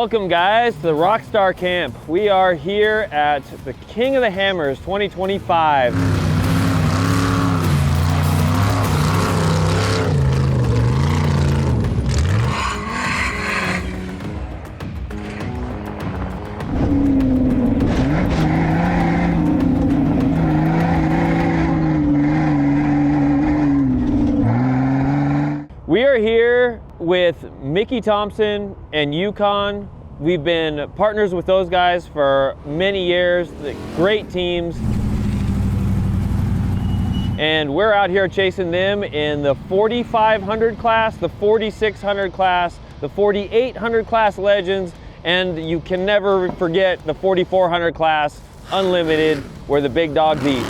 Welcome guys to the Rockstar Camp. We are here at the King of the Hammers 2025. We are here with Mickey Thompson and Yukon. We've been partners with those guys for many years, great teams. And we're out here chasing them in the 4,500 class, the 4,600 class, the 4,800 class Legends, and you can never forget the 4,400 class Unlimited, where the big dogs eat.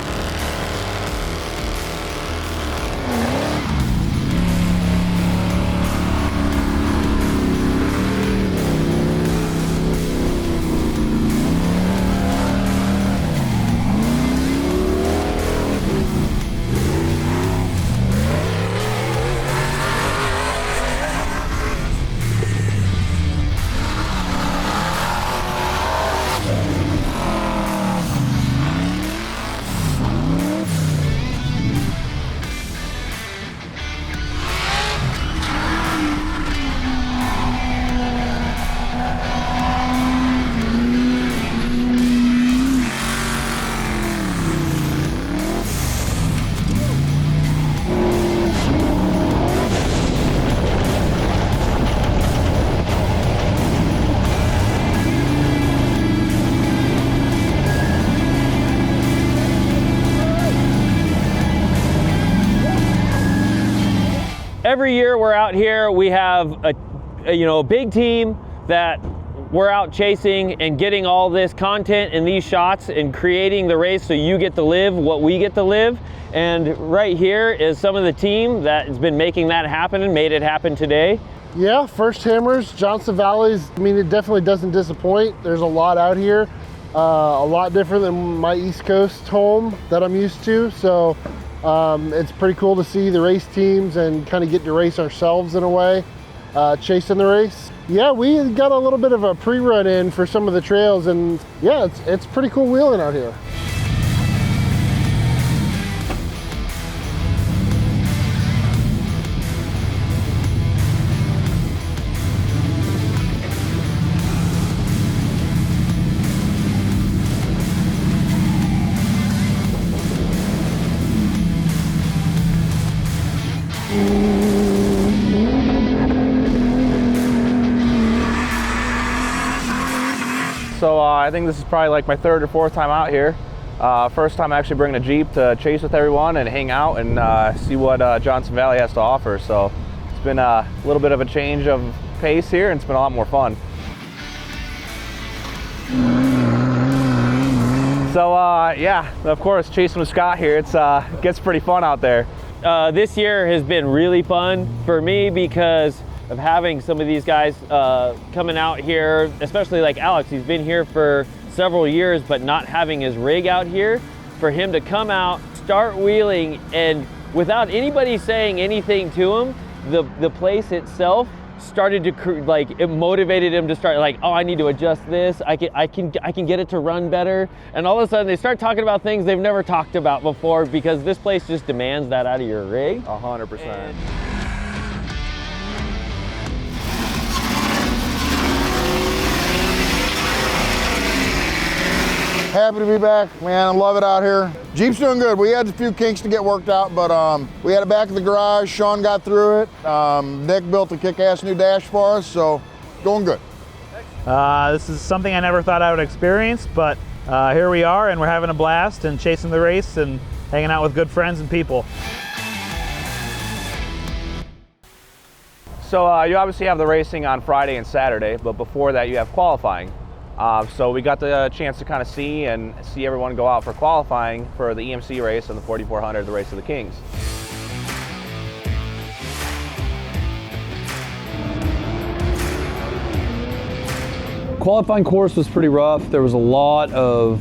Every year we're out here, we have a big team that we're out chasing and getting all this content and these shots and creating the race so you get to live what we get to live. And right here is some of the team that has been making that happen and made it happen today. Yeah, First Hammers, Johnson Valley's, it definitely doesn't disappoint. There's a lot out here, a lot different than my East Coast home that I'm used to. So it's pretty cool to see the race teams and kind of get to race ourselves in a way, chasing the race. Yeah, we got a little bit of a pre-run in for some of the trails, and yeah, it's pretty cool wheeling out here. So I think this is probably like my third or fourth time out here. First time actually bringing a Jeep to chase with everyone and hang out and see what Johnson Valley has to offer. So it's been a little bit of a change of pace here, and it's been a lot more fun. So yeah, of course, chasing with Scott here, it gets pretty fun out there. This year has been really fun for me because of having some of these guys coming out here, especially like Alex. He's been here for several years, but not having his rig out here. For him to come out, start wheeling, and without anybody saying anything to him, the place itself started to it motivated him to start oh, I need to adjust this. I can get it to run better. And all of a sudden they start talking about things they've never talked about before because this place just demands that out of your rig. 100%. Happy to be back, man. I love it out here. Jeep's doing good. We had a few kinks to get worked out, but we had it back in the garage. Sean got through it. Nick built a kick-ass new dash for us, so going good. This is something I never thought I would experience, but here we are, and we're having a blast and chasing the race and hanging out with good friends and people. So you obviously have the racing on Friday and Saturday, but before that you have qualifying. So we got the chance to kind of see everyone go out for qualifying for the EMC race and the 4,400, the Race of the Kings. Qualifying course was pretty rough. There was a lot of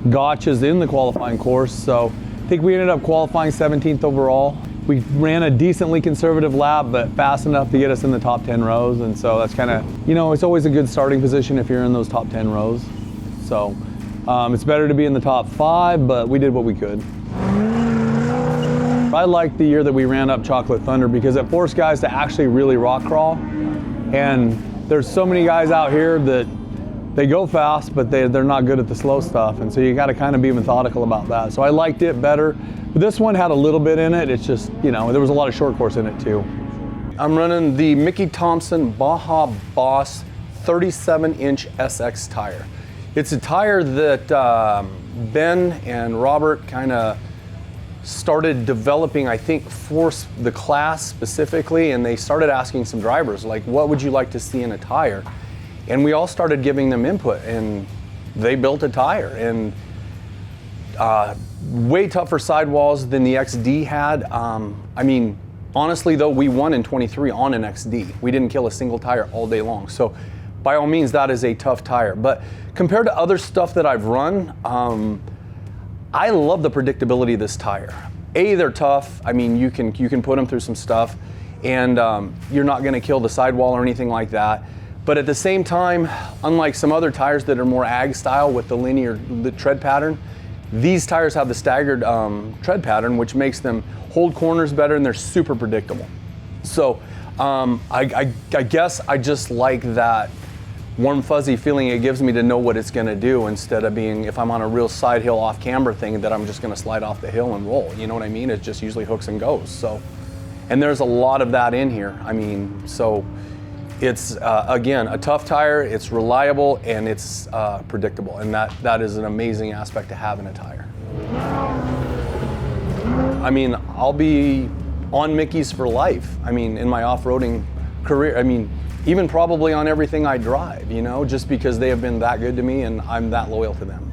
gotchas in the qualifying course, so I think we ended up qualifying 17th overall. we ran a decently conservative lap, but fast enough to get us in the top 10 rows. And so that's kind of, it's always a good starting position if you're in those top 10 rows. So it's better to be in the top 5, but we did what we could. I liked the year that we ran up Chocolate Thunder because it forced guys to actually really rock crawl. And there's so many guys out here that they go fast, but they're not good at the slow stuff. And so you got to kind of be methodical about that. So I liked it better. But this one had a little bit in it. It's just, there was a lot of short course in it too. I'm running the Mickey Thompson Baja Boss 37-inch SX tire. It's a tire that Ben and Robert kind of started developing, I think, for the class specifically, and they started asking some drivers, like, what would you like to see in a tire? And we all started giving them input, and they built a tire. And way tougher sidewalls than the XD had. I mean, honestly though, we won in 23 on an XD. We didn't kill a single tire all day long. So by all means, that is a tough tire. But compared to other stuff that I've run, I love the predictability of this tire. They're tough. I mean, you can put them through some stuff, and you're not going to kill the sidewall or anything like that. But at the same time, unlike some other tires that are more ag style with the tread pattern, these tires have the staggered tread pattern, which makes them hold corners better, and they're super predictable. So I guess I just like that warm fuzzy feeling it gives me to know what it's going to do, instead of being, if I'm on a real side hill off camber thing, that I'm just going to slide off the hill and roll. You know what I mean? It just usually hooks and goes. So, and there's a lot of that in here. I mean, so it's again a tough tire. It's reliable and it's predictable, and that is an amazing aspect to have in a tire. I mean, I'll be on Mickey's for life. I mean, in my off-roading career. I mean, even probably on everything I drive, just because they have been that good to me and I'm that loyal to them.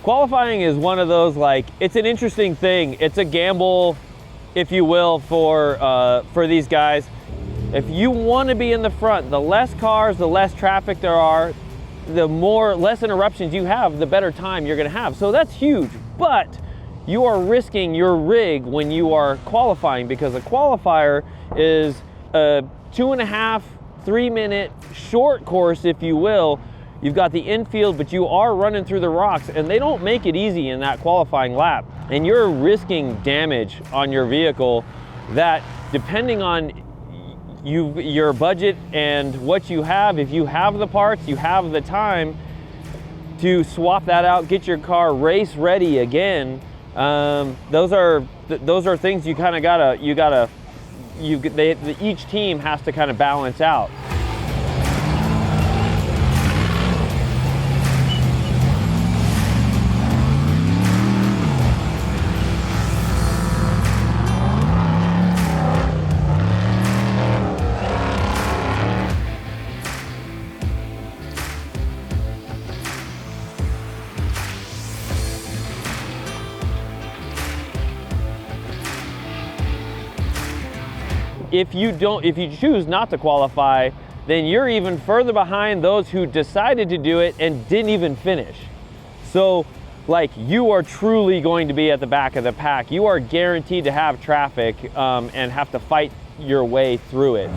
Qualifying is one of those, it's an interesting thing. It's a gamble, if you will, for these guys. If you want to be in the front, the less cars, the less traffic there are, the less interruptions you have, the better time you're going to have. So that's huge, but you are risking your rig when you are qualifying, because a qualifier is a 2.5, 3 minute short course, if you will. You've got the infield, but you are running through the rocks, and they don't make it easy in that qualifying lap. And you're risking damage on your vehicle that, depending on your budget and what you have, if you have the parts, you have the time to swap that out, get your car race ready again. Those are things you kind of gotta each team has to kind of balance out. If you choose not to qualify, then you're even further behind those who decided to do it and didn't even finish. So, you are truly going to be at the back of the pack. You are guaranteed to have traffic and have to fight your way through it.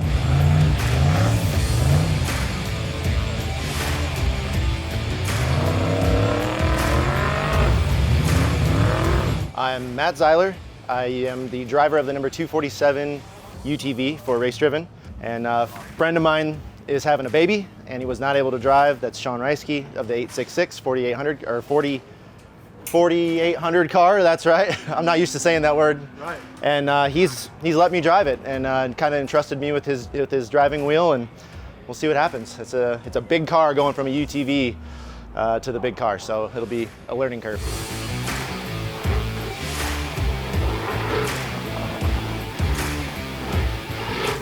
I'm Matt Zeiler. I am the driver of the number 247 UTV for Race Driven, and a friend of mine is having a baby and he was not able to drive. That's Sean Reisky of the 866 4800 or 4800 car. That's right. I'm not used to saying that word. Right. And he's let me drive it and kind of entrusted me with his driving wheel, and we'll see what happens. It's a big car going from a UTV to the big car, so it'll be a learning curve.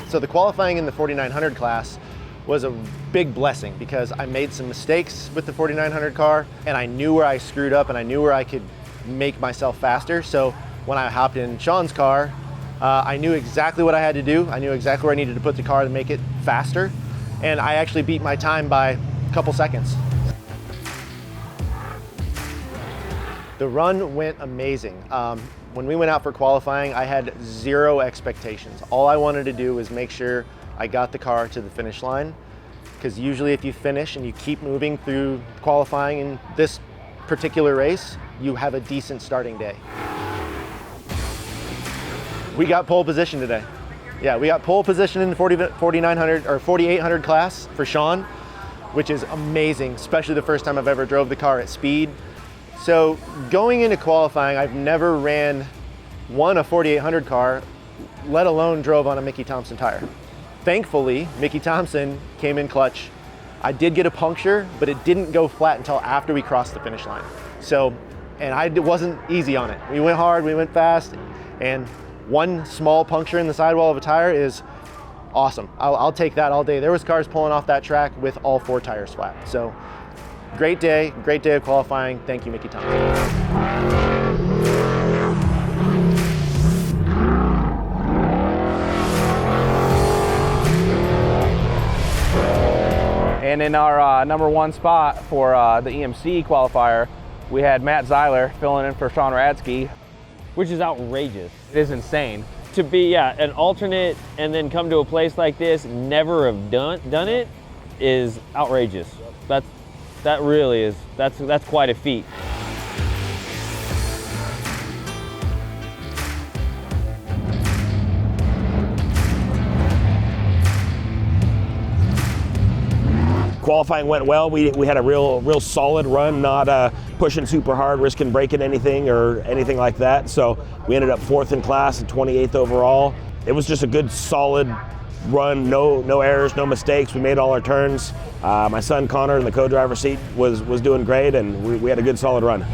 So the qualifying in the 4900 class was a big blessing, because I made some mistakes with the 4900 car and I knew where I screwed up and I knew where I could make myself faster. So when I hopped in Sean's car, I knew exactly what I had to do. I knew exactly where I needed to put the car to make it faster. And I actually beat my time by couple seconds. The run went amazing. When we went out for qualifying, I had zero expectations. All I wanted to do was make sure I got the car to the finish line, because usually if you finish and you keep moving through qualifying in this particular race, you have a decent starting day. We got pole position today. Yeah, we got pole position in the 4900 or 4800 class for Sean, which is amazing, especially the first time I've ever drove the car at speed. So going into qualifying, I've never won a 4800 car, let alone drove on a Mickey Thompson tire. Thankfully, Mickey Thompson came in clutch. I did get a puncture, but it didn't go flat until after we crossed the finish line. So, and it wasn't easy on it. We went hard, we went fast, and one small puncture in the sidewall of a tire is awesome. I'll take that all day. There was cars pulling off that track with all 4 tires flat. So great day of qualifying. Thank you, Mickey Thompson. And in our number 1 spot for the EMC qualifier, we had Matt Zeiler filling in for Sean Radsky. Which is outrageous. It is insane. To be, an alternate and then come to a place like this, never have done it, is outrageous. That really is, that's quite a feat. Qualifying went well. We had a real solid run, not pushing super hard, risking breaking anything or anything like that. So we ended up 4th in class and 28th overall. It was just a good, solid run. No errors, no mistakes. We made all our turns. My son Connor in the co-driver seat was doing great, and we had a good, solid run.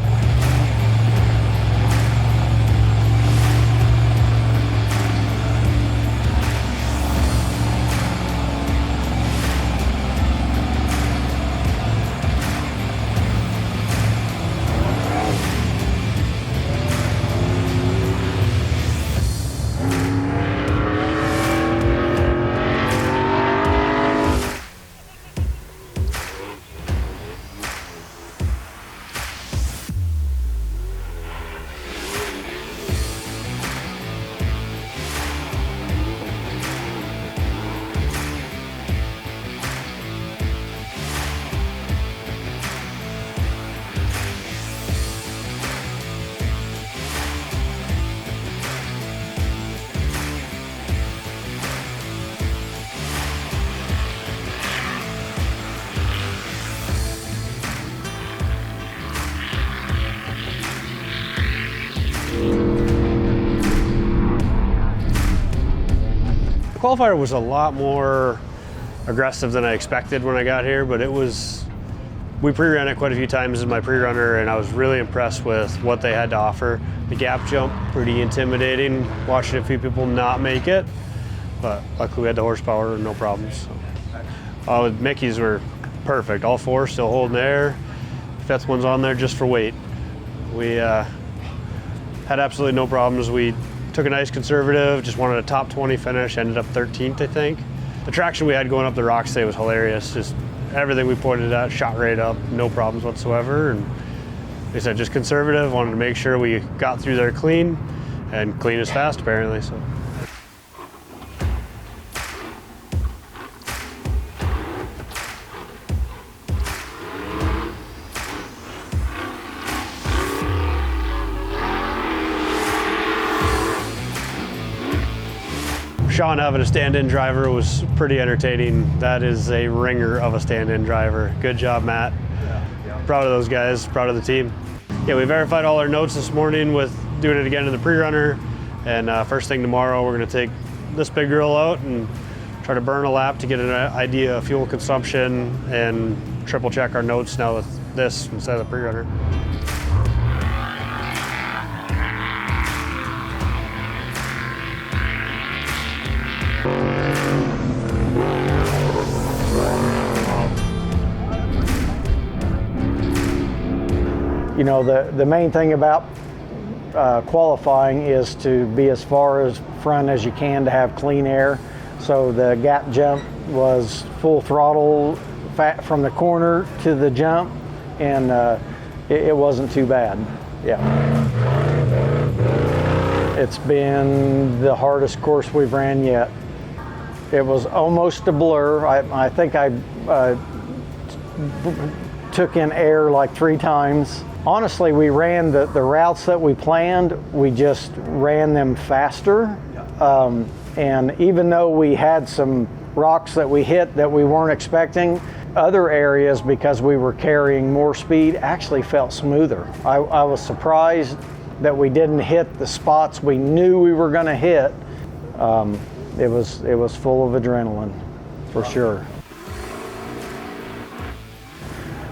Qualifier was a lot more aggressive than I expected when I got here, but we pre-ran it quite a few times in my pre-runner, and I was really impressed with what they had to offer. The gap jump, pretty intimidating, watching a few people not make it, but luckily we had the horsepower, no problems. So. Mickey's were perfect, all 4 still holding air. 5th one's on there just for weight. We had absolutely no problems. We took a nice conservative, just wanted a top 20 finish, ended up 13th, I think. The traction we had going up the rocks today was hilarious. Just everything we pointed at, shot right up, no problems whatsoever. And they said just conservative, wanted to make sure we got through there clean, and clean is fast apparently. So. Sean having a stand-in driver was pretty entertaining. That is a ringer of a stand-in driver. Good job, Matt. Yeah. Proud of those guys, proud of the team. Yeah, we verified all our notes this morning with doing it again in the pre-runner. And first thing tomorrow, we're gonna take this big girl out and try to burn a lap to get an idea of fuel consumption and triple check our notes now with this instead of the pre-runner. You know, the main thing about qualifying is to be as far as front as you can to have clean air. So the gap jump was full throttle from the corner to the jump, and it wasn't too bad. Yeah. It's been the hardest course we've ran yet. It was almost a blur. I think I took in air like 3 times. Honestly, we ran the routes that we planned, we just ran them faster. And even though we had some rocks that we hit that we weren't expecting, other areas, because we were carrying more speed, actually felt smoother. I was surprised that we didn't hit the spots we knew we were going to hit. It was full of adrenaline, for sure.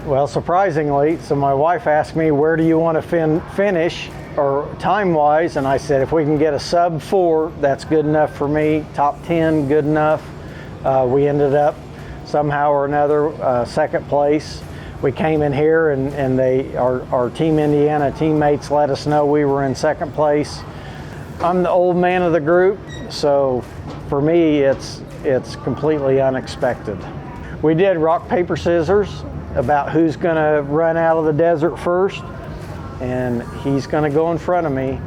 Well, surprisingly, so my wife asked me, where do you want to finish, or time-wise, and I said, if we can get a sub 4, that's good enough for me. Top 10, good enough. We ended up somehow or another second place. We came in here and our Team Indiana teammates let us know we were in second place. I'm the old man of the group, so for me it's completely unexpected. We did rock, paper, scissors about who's gonna run out of the desert first, and he's gonna go in front of me,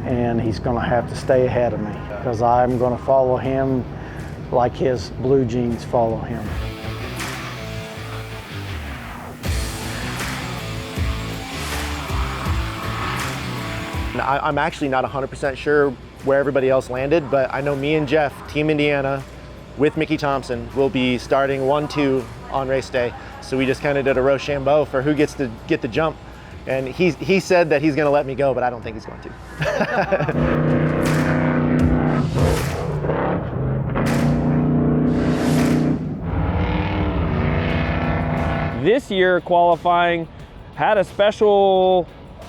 and he's gonna have to stay ahead of me because I'm gonna follow him like his blue jeans follow him. I'm actually not 100% sure where everybody else landed, but I know me and Jeff, Team Indiana, with Mickey Thompson, will be starting 1-2 on race day. So we just kind of did a Rochambeau for who gets to get the jump. And he said that he's going to let me go, but I don't think he's going to. This year qualifying had a special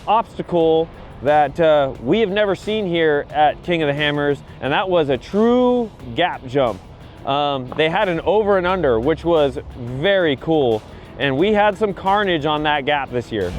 obstacle that we have never seen here at King of the Hammers, and that was a true gap jump. They had an over and under, which was very cool, and we had some carnage on that gap this year.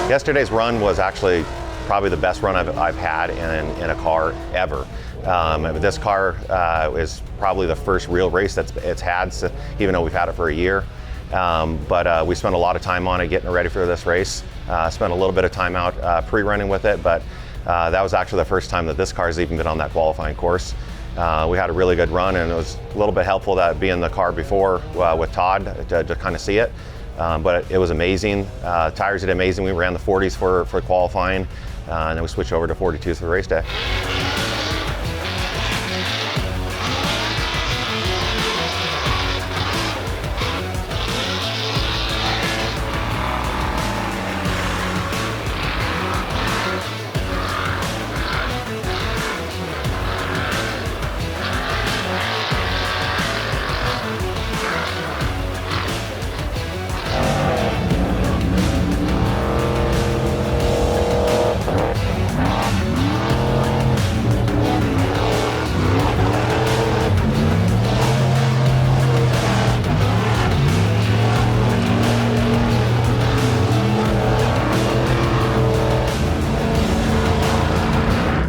Yesterday's run was actually probably the best run I've had in a car ever. This car is probably the first real race it's had, even though we've had it for a year. But we spent a lot of time on it, getting ready for this race. Spent a little bit of time out pre-running with it, but that was actually the first time that this car has even been on that qualifying course. We had a really good run, and it was a little bit helpful that being in the car before with Todd to kind of see it. But it was amazing. Tires did amazing. We ran the 40s for qualifying, and then we switched over to 42s for race day.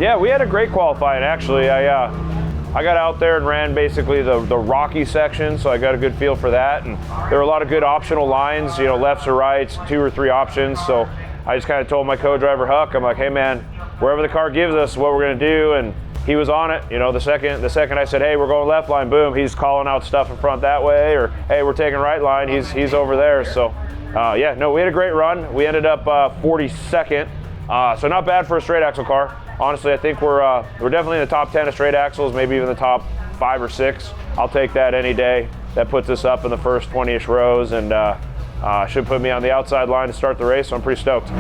Yeah, we had a great qualifying actually. I got out there and ran basically the rocky section, so I got a good feel for that. And there were a lot of good optional lines, you know, lefts or rights, 2 or 3 options. So I just kind of told my co-driver Huck, I'm like, hey man, wherever the car gives us, what we're gonna do. And he was on it. You know, the second I said, hey, we're going left line, boom, he's calling out stuff in front that way, or hey, we're taking right line, he's over there. So yeah, no, we had a great run. We ended up 42nd, so not bad for a straight axle car. honestly, I think we're definitely in the top 10 of straight axles, maybe even the top 5 or 6. I'll take that any day. That puts us up in the first 20-ish rows, and should put me on the outside line to start the race, so I'm pretty stoked.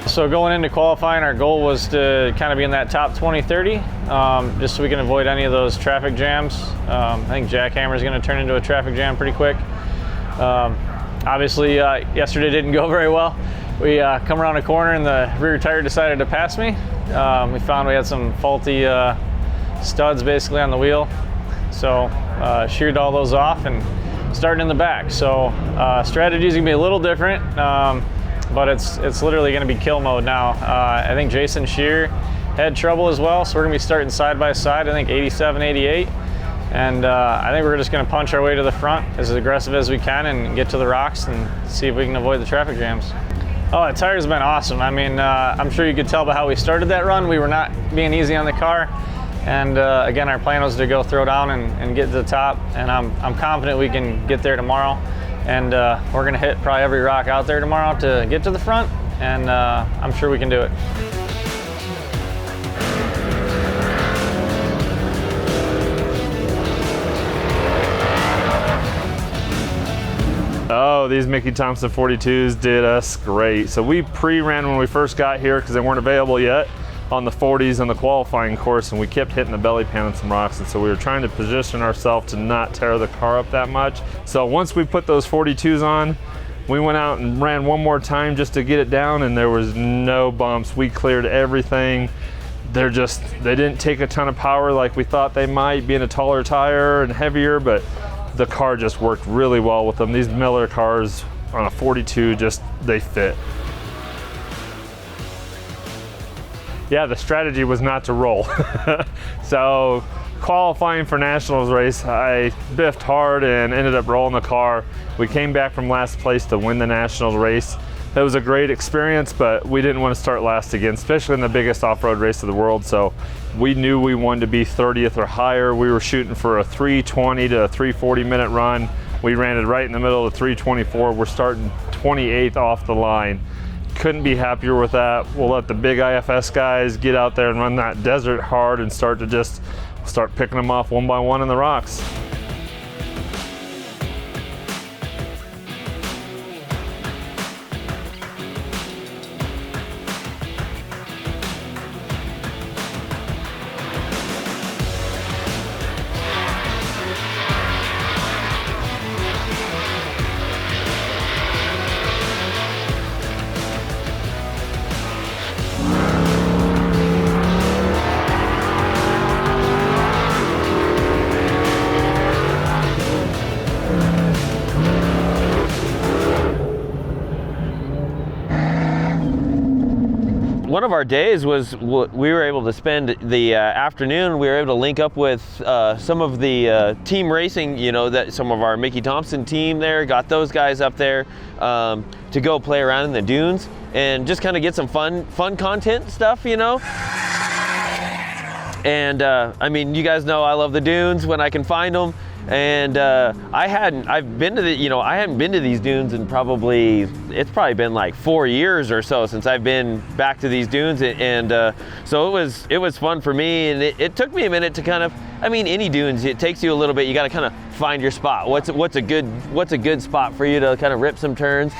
So going into qualifying, our goal was to kind of be in that top 20-30, just so we can avoid any of those traffic jams. I think Jackhammer is going to turn into a traffic jam pretty quick. Obviously, yesterday didn't go very well. We come around a corner and the rear tire decided to pass me. We found we had some faulty studs basically on the wheel. So sheared all those off and starting in the back. So strategy is going to be a little different. But it's literally going to be kill mode now. I think Jason Shear had trouble as well, so we're going to be starting side by side, I think 87, 88. And I think we're just going to punch our way to the front as aggressive as we can and get to the rocks and see if we can avoid the traffic jams. Oh, the tire's been awesome. I mean, I'm sure you could tell by how we started that run. We were not being easy on the car. And again, our plan was to go throw down and get to the top. And I'm confident we can get there tomorrow. And we're gonna hit probably every rock out there tomorrow to get to the front, and I'm sure we can do it. Oh, these Mickey Thompson 42s did us great. So we pre-ran when we first got here because they weren't available yet on the 40s on the qualifying course, and we kept hitting the belly pan on some rocks, and so we were trying to position ourselves to not tear the car up that much. So once we put those 42s on, we went out and ran one more time just to get it down, and there was no bumps. We cleared everything. They didn't take a ton of power like we thought they might, being a taller tire and heavier, but the car just worked really well with them. These Miller cars on a 42, they fit. Yeah, the strategy was not to roll. So qualifying for Nationals race, I biffed hard and ended up rolling the car. We came back from last place to win the Nationals race. It was a great experience, but we didn't want to start last again, especially in the biggest off-road race of the world. So we knew we wanted to be 30th or higher. We were shooting for a 3:20 to a 3:40 minute run. We ran it right in the middle of the 3:24. We're starting 28th off the line. Couldn't be happier with that. We'll let the big IFS guys get out there and run that desert hard and start picking them off one by one in the rocks. One of our days was we were able to spend the afternoon. We were able to link up with some of the team racing, that some of our Mickey Thompson team there, got those guys up there to go play around in the dunes and just kind of get some fun content stuff, And I mean, you guys know I love the dunes when I can find them. And I've been to I hadn't been to these dunes in it's probably been like 4 years or so since I've been back to these dunes, and so it was fun for me, and it took me a minute to kind of, I mean, any dunes, it takes you a little bit. You got to kind of find your spot. What's a good spot for you to kind of rip some turns.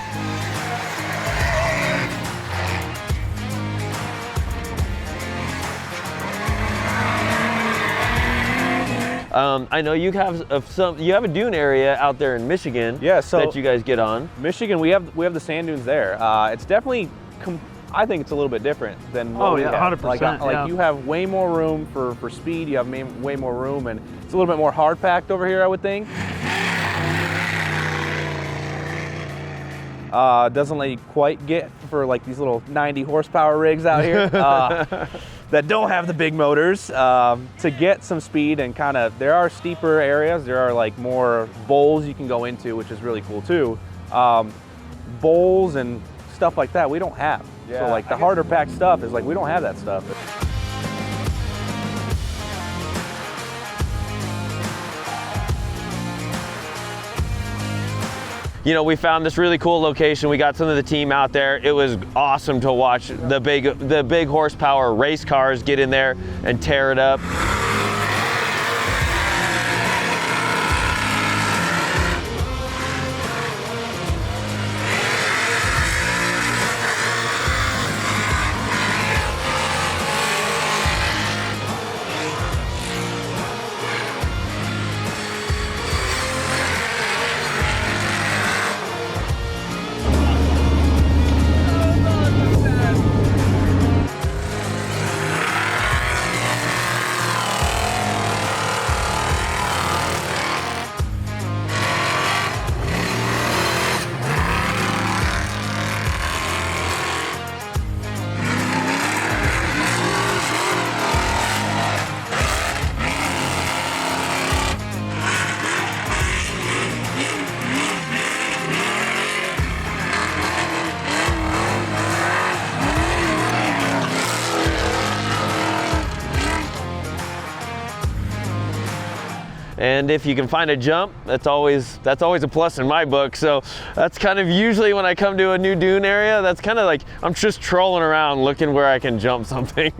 I know you have a dune area out there in Michigan. Yeah, so that you guys get on. Michigan, we have the sand dunes there. It's definitely, I think it's a little bit different than what we have. 100%. Like you have way more room for speed. You have way more room, and it's a little bit more hard packed over here, I would think. Doesn't let you quite get for like these little 90 horsepower rigs out here that don't have the big motors to get some speed, and kind of, there are steeper areas. There are like more bowls you can go into, which is really cool too. Bowls and stuff like that we don't have. Yeah, so like the harder packed stuff is like, we don't have that stuff. You know, we found this really cool location. We got some of the team out there. It was awesome to watch the big horsepower race cars get in there and tear it up. And if you can find a jump, that's always a plus in my book. So that's kind of usually when I come to a new dune area, that's kind of like, I'm just trolling around looking where I can jump something.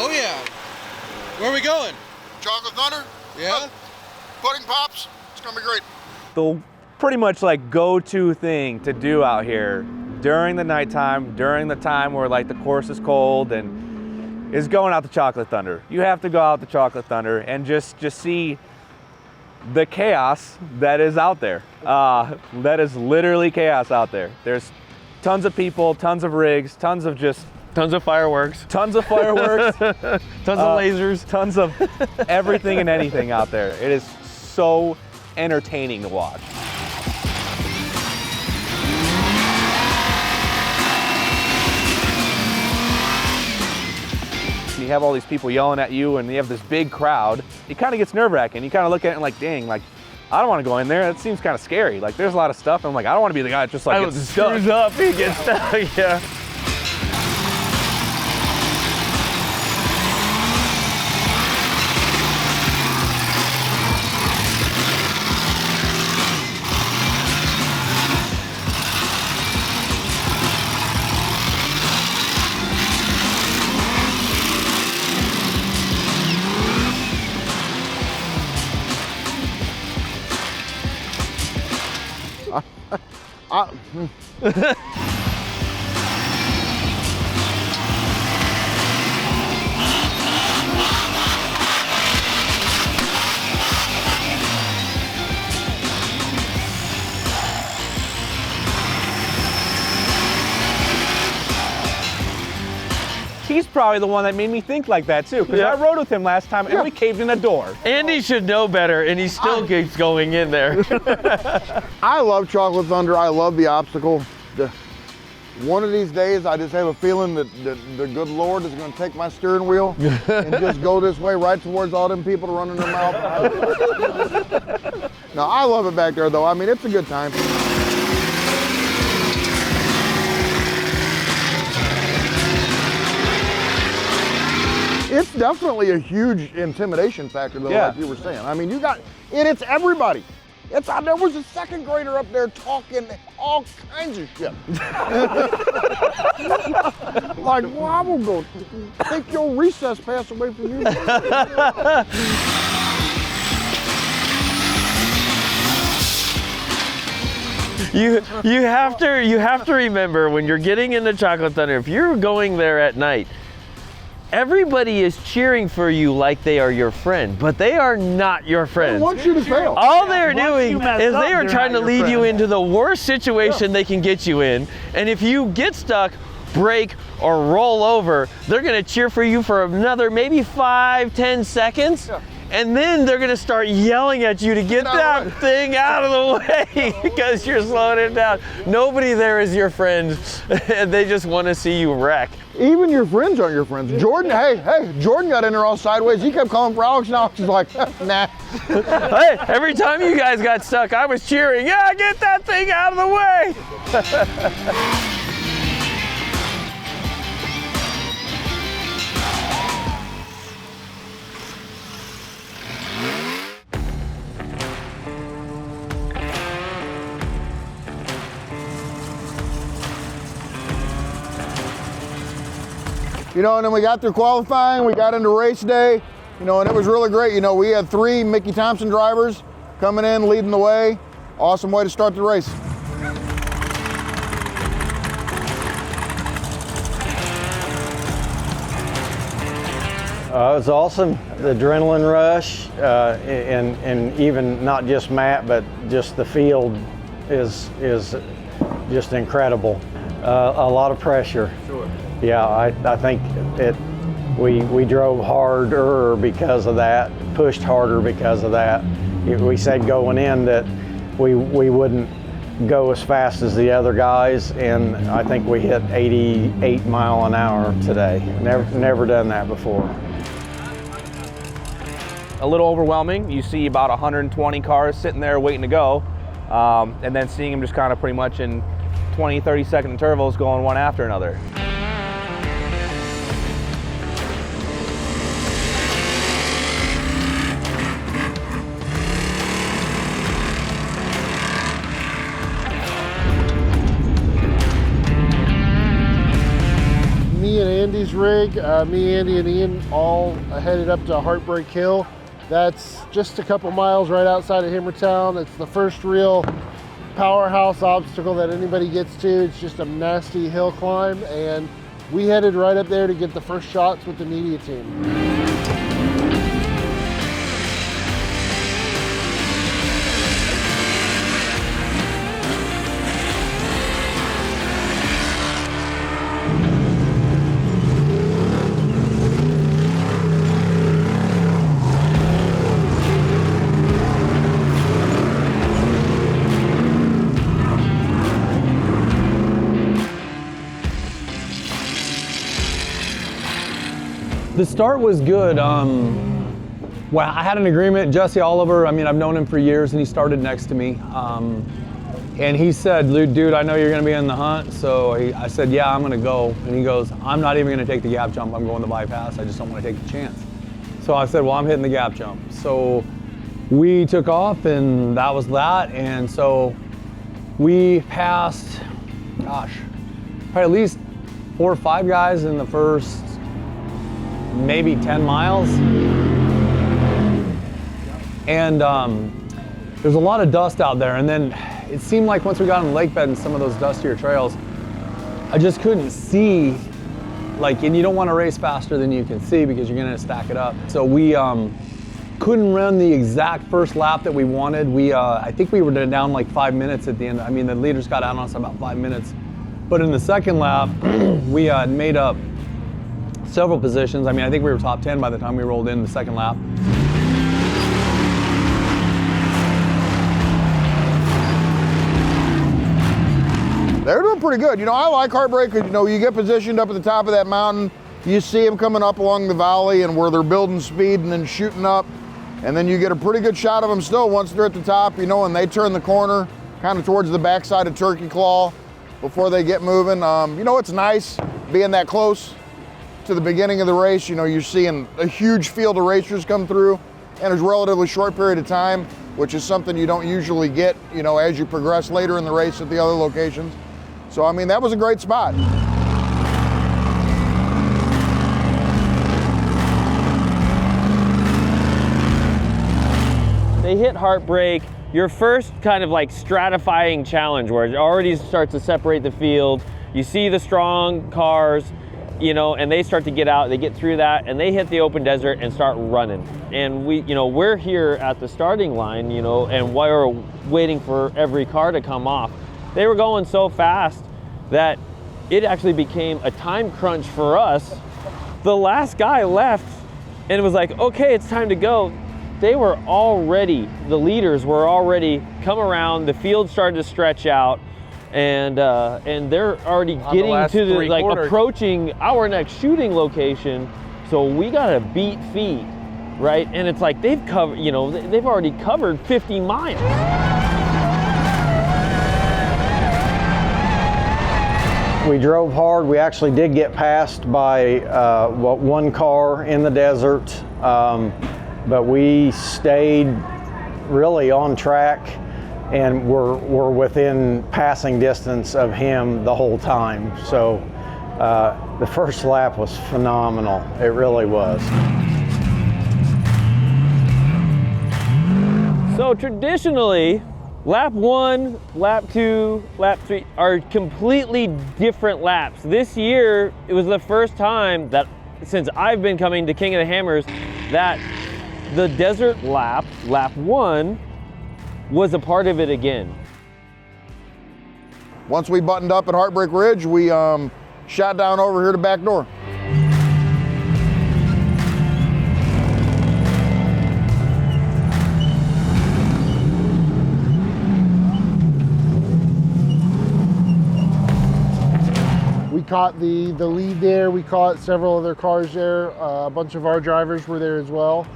Oh yeah. Where are we going? Chocolate Thunder? Yeah. Pudding Pops. It's gonna be great. The pretty much like go-to thing to do out here during the nighttime, during the time where like the course is cold, and is going out to Chocolate Thunder. You have to go out to Chocolate Thunder and just see the chaos that is out there. That is literally chaos out there. There's tons of people, tons of rigs, tons of fireworks, tons of lasers, tons of everything and anything out there. It is so entertaining to watch. You have all these people yelling at you, and you have this big crowd. It kind of gets nerve-wracking. You kind of look at it and like, dang, like, I don't want to go in there. That seems kind of scary. Like, there's a lot of stuff. And I'm like, I don't want to be the guy that just like gets stuck. Screws up, he gets stuck, yeah. he's probably the one that made me think like that too, because I rode with him last time and we caved in a door. Andy should know better, and he still keeps going in there. I love Chocolate Thunder. I love the obstacle. One of these days, I just have a feeling that the good Lord is going to take my steering wheel and just go this way right towards all them people running their mouth. No, I love it back there, though. I mean, it's a good time. It's definitely a huge intimidation factor, though, like you were saying. I mean, it's everybody. There was a second grader up there talking all kinds of shit. Like, well, I will go take your recess pass away from you. You have to remember when you're getting into Chocolate Thunder, if you're going there at night, everybody is cheering for you like they are your friend, but they are not your friends. They want you to fail. All they're doing is they are trying to lead you into the worst situation they can get you in. And if you get stuck, break, or roll over, they're gonna cheer for you for another maybe 5-10 seconds. And then they're gonna start yelling at you to get that thing out of the way because you're slowing it down. Nobody there is your friend. They just wanna see you wreck. Even your friends aren't your friends. Jordan, hey, Jordan got in there all sideways. He kept calling for Alex, and Alex was like, nah. Hey, every time you guys got stuck, I was cheering, yeah, get that thing out of the way. You know, and then we got through qualifying, we got into race day, you know, and it was really great. You know, we had 3 Mickey Thompson drivers coming in, leading the way. Awesome way to start the race. It was awesome, the adrenaline rush, and even not just Matt, but just the field is just incredible. A lot of pressure. Sure. Yeah, I think we drove harder because of that, pushed harder because of that. We said going in that we wouldn't go as fast as the other guys, and I think we hit 88 mile an hour today. Never done that before. A little overwhelming. You see about 120 cars sitting there waiting to go, and then seeing them just kind of pretty much in 20-30 second intervals going one after another. Me and Andy's rig, me, Andy, and Ian all headed up to Heartbreak Hill. That's just a couple miles right outside of Himmertown. It's the first real powerhouse obstacle that anybody gets to. It's just a nasty hill climb, and we headed right up there to get the first shots with the media team. The start was good. Well, I had an agreement. Jesse Oliver, I mean, I've known him for years, and he started next to me. And he said, dude, I know you're going to be in the hunt. So I said, yeah, I'm going to go. And he goes, I'm not even going to take the gap jump. I'm going the bypass. I just don't want to take the chance. So I said, well, I'm hitting the gap jump. So we took off, and that was that. And so we passed, gosh, probably at least 4 or 5 guys in the first maybe 10 miles. And there's a lot of dust out there. And then it seemed like once we got on the lake bed and some of those dustier trails, I just couldn't see, like, and you don't want to race faster than you can see because you're going to stack it up. So we couldn't run the exact first lap that we wanted. I think we were down like 5 minutes at the end. I mean, the leaders got out on us about 5 minutes. But in the second lap, we made up several positions. I mean, I think we were top 10 by the time we rolled in the second lap. They're doing pretty good. You know, I like Heartbreak because, you know, you get positioned up at the top of that mountain, you see them coming up along the valley and where they're building speed and then shooting up, and then you get a pretty good shot of them still once they're at the top, you know, and they turn the corner kind of towards the backside of Turkey Claw before they get moving. You know, it's nice being that close to the beginning of the race. You know, you're seeing a huge field of racers come through in a relatively short period of time, which is something you don't usually get, you know, as you progress later in the race at the other locations. So, I mean, that was a great spot. They hit Heartbreak, your first kind of like stratifying challenge where it already starts to separate the field. You see the strong cars, you know, and they start to get out, they get through that, and they hit the open desert and start running. And we're here at the starting line, you know, and we're waiting for every car to come off. They were going so fast that it actually became a time crunch for us. The last guy left and it was like, okay, it's time to go. They were already, the leaders were already come around, the field started to stretch out, and they're already getting to the, like, approaching our next shooting location. So we gotta beat feet, right? And it's like they've covered, you know, they've already covered 50 miles. We drove hard. We actually did get passed by one car in the desert, but we stayed really on track and we're within passing distance of him the whole time. So the first lap was phenomenal. It really was. So traditionally, lap 1, lap 2, lap 3 are completely different laps. This year, it was the first time that, since I've been coming to King of the Hammers, that the desert lap, lap 1, was a part of it again. Once we buttoned up at Heartbreak Ridge, we shot down over here to back door. We caught the lead there. We caught several other cars there. A bunch of our drivers were there as well.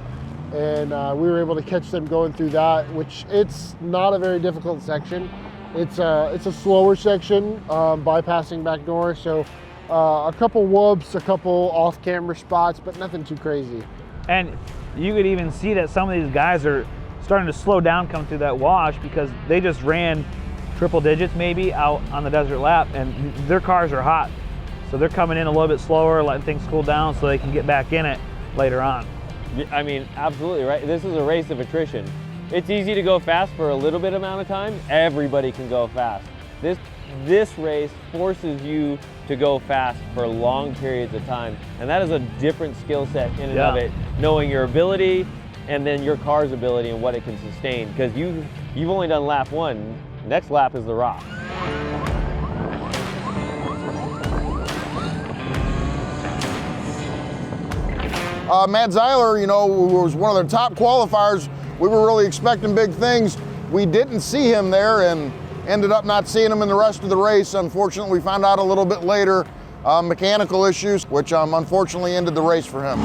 And we were able to catch them going through that, which it's not a very difficult section. It's a slower section, bypassing back door. So a couple whoops, a couple off-camera spots, but nothing too crazy. And you could even see that some of these guys are starting to slow down coming through that wash because they just ran triple digits maybe out on the desert lap, and their cars are hot. So they're coming in a little bit slower, letting things cool down so they can get back in it later on. I mean, absolutely, right? This is a race of attrition. It's easy to go fast for a little bit amount of time. Everybody can go fast. This race forces you to go fast for long periods of time. And that is a different skill set in and of it, knowing your ability and then your car's ability and what it can sustain. Because you've only done lap 1. Next lap is the rock. Matt Zeiler, you know, was one of the top qualifiers. We were really expecting big things. We didn't see him there and ended up not seeing him in the rest of the race. Unfortunately, we found out a little bit later, mechanical issues, which unfortunately ended the race for him.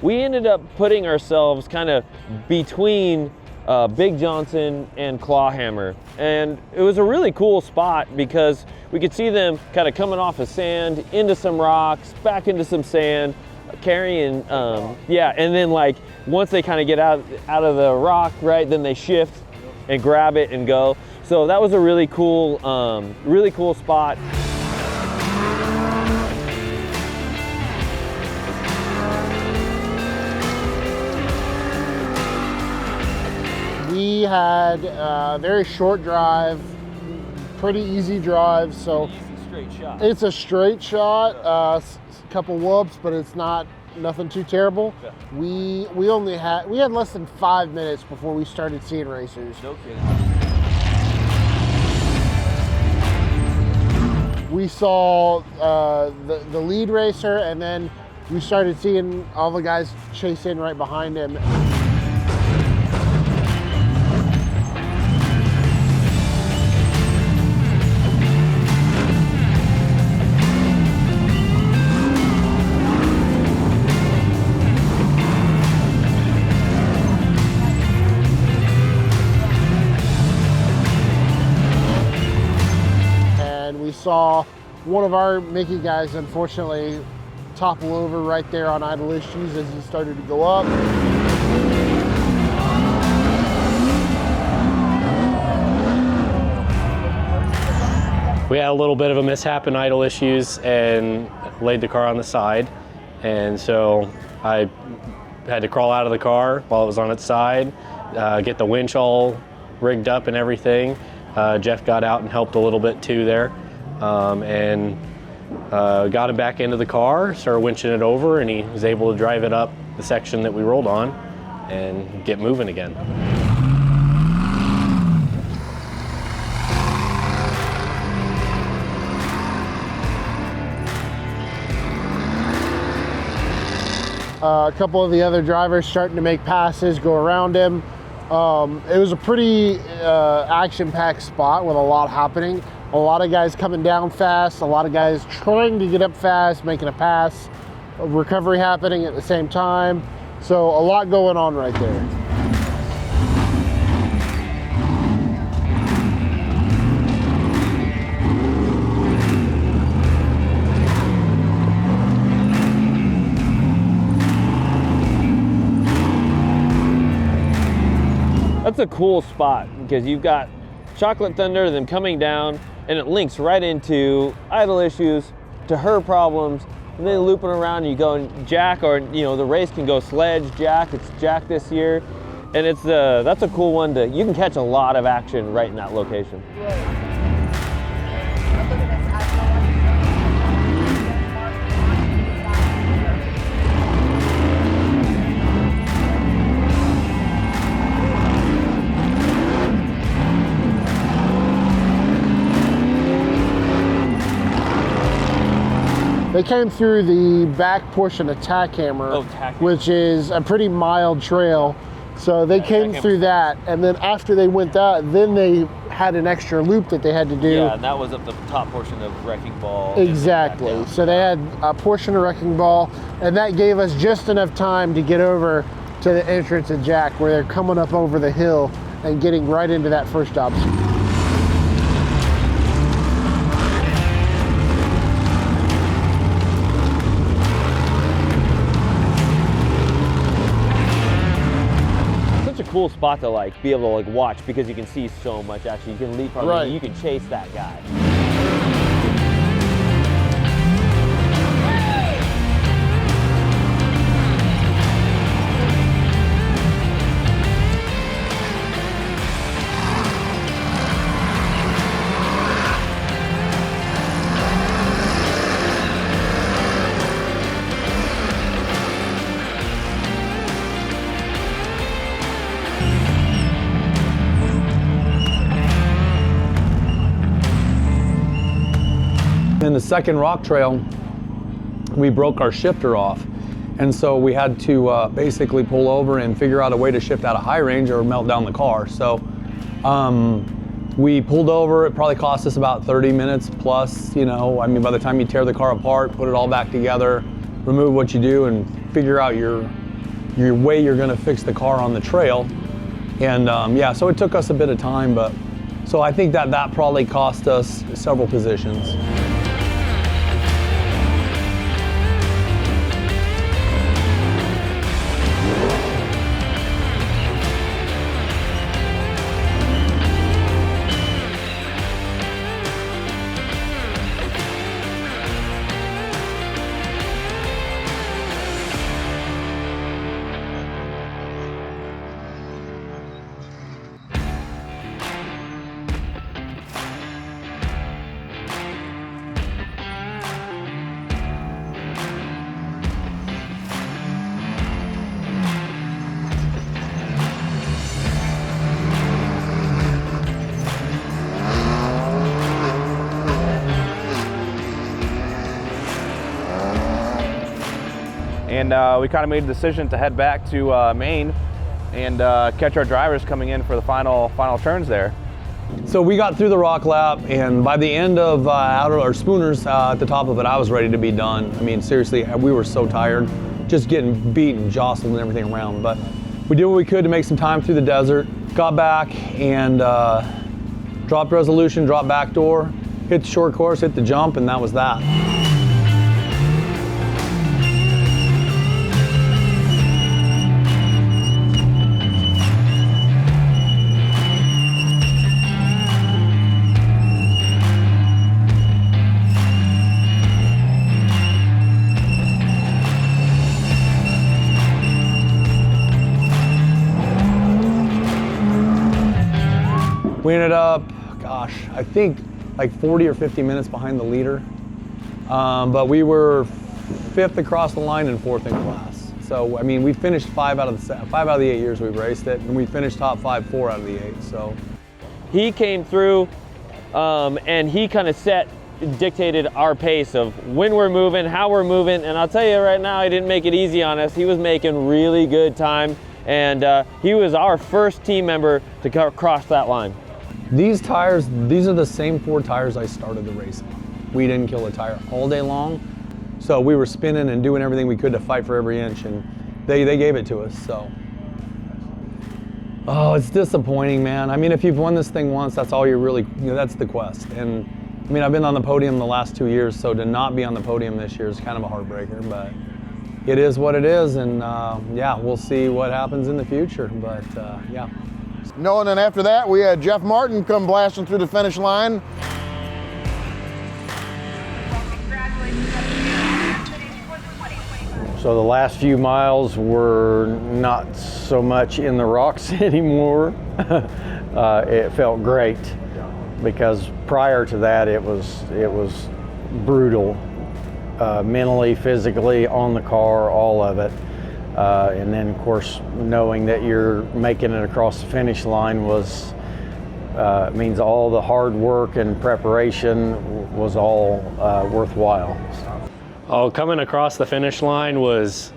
We ended up putting ourselves kind of between Big Johnson and Clawhammer. And it was a really cool spot because we could see them kind of coming off of sand into some rocks, back into some sand, carrying, yeah, and then like once they kind of get out of the rock, right, then they shift and grab it and go. So that was a really cool spot. We had a very short drive, pretty easy drive. So Straight shot. it's a straight shot, a couple whoops, but it's nothing too terrible. Yeah. We had less than 5 minutes before we started seeing racers. No kidding. We saw the lead racer, and then we started seeing all the guys chase in right behind him. Saw one of our Mickey guys unfortunately topple over right there on idle issues as he started to go up. We had a little bit of a mishap in idle issues and laid the car on the side, and so I had to crawl out of the car while it was on its side, get the winch all rigged up and everything. Jeff got out and helped a little bit too there. And got him back into the car, started winching it over, and he was able to drive it up the section that we rolled on and get moving again. A couple of the other drivers starting to make passes, go around him. It was a pretty action-packed spot with a lot happening. A lot of guys coming down fast, a lot of guys trying to get up fast, making a pass, recovery happening at the same time. So a lot going on right there. That's a cool spot because you've got Chocolate Thunder, them coming down, and it links right into idle issues, to her problems, and then looping around. You go and Jack, or the race can go sledge Jack. It's Jack this year, and it's that's a cool one you can catch a lot of action right in that location. They came through the back portion of Tack Hammer, which is a pretty mild trail. So they came through that, and then after they went that, then they had an extra loop that they had to do. Yeah, and that was up the top portion of Wrecking Ball. Exactly. So they had a portion of Wrecking Ball, and that gave us just enough time to get over to the entrance of Jack, where they're coming up over the hill and getting right into that first obstacle. Cool spot to be able to watch because you can see so much action. You can leap on right. You can chase that guy. In the second rock trail, we broke our shifter off. And so we had to basically pull over and figure out a way to shift out of high range or melt down the car. So we pulled over. It probably cost us about 30 minutes plus, by the time you tear the car apart, put it all back together, remove what you do, and figure out your way you're gonna fix the car on the trail. And yeah, so it took us a bit of time, but so I think that probably cost us several positions. And we kind of made the decision to head back to Maine and catch our drivers coming in for the final turns there. So we got through the rock lap, and by the end of outer or Spooners at the top of it, I was ready to be done. I mean, seriously, we were so tired, just getting beat and jostled and everything around. But we did what we could to make some time through the desert. Got back and dropped resolution, dropped backdoor, hit the short course, hit the jump, and that was that. We ended up, gosh, I think like 40 or 50 minutes behind the leader. But we were 5th across the line and 4th in class. So, I mean, we finished 5 out of the 8 years we've raced it, and we finished top 5 4 out of the 8, so. He came through and he kind of dictated our pace of when we're moving, how we're moving, and I'll tell you right now, he didn't make it easy on us. He was making really good time, and he was our first team member to cross that line. These tires, these are the same 4 tires I started the race on. We didn't kill a tire all day long, so we were spinning and doing everything we could to fight for every inch, and they gave it to us, so. Oh, it's disappointing, man. I mean, if you've won this thing once, that's all you're really, that's the quest. And I mean, I've been on the podium the last 2 years, so to not be on the podium this year is kind of a heartbreaker, but it is what it is, and yeah, we'll see what happens in the future, but yeah. No, and then after that, we had Jeff Martin come blasting through the finish line. So the last few miles were not so much in the rocks anymore. It felt great because prior to that, it was brutal, mentally, physically, on the car, all of it. And then, of course, knowing that you're making it across the finish line means all the hard work and preparation was all worthwhile. Oh, coming across the finish line was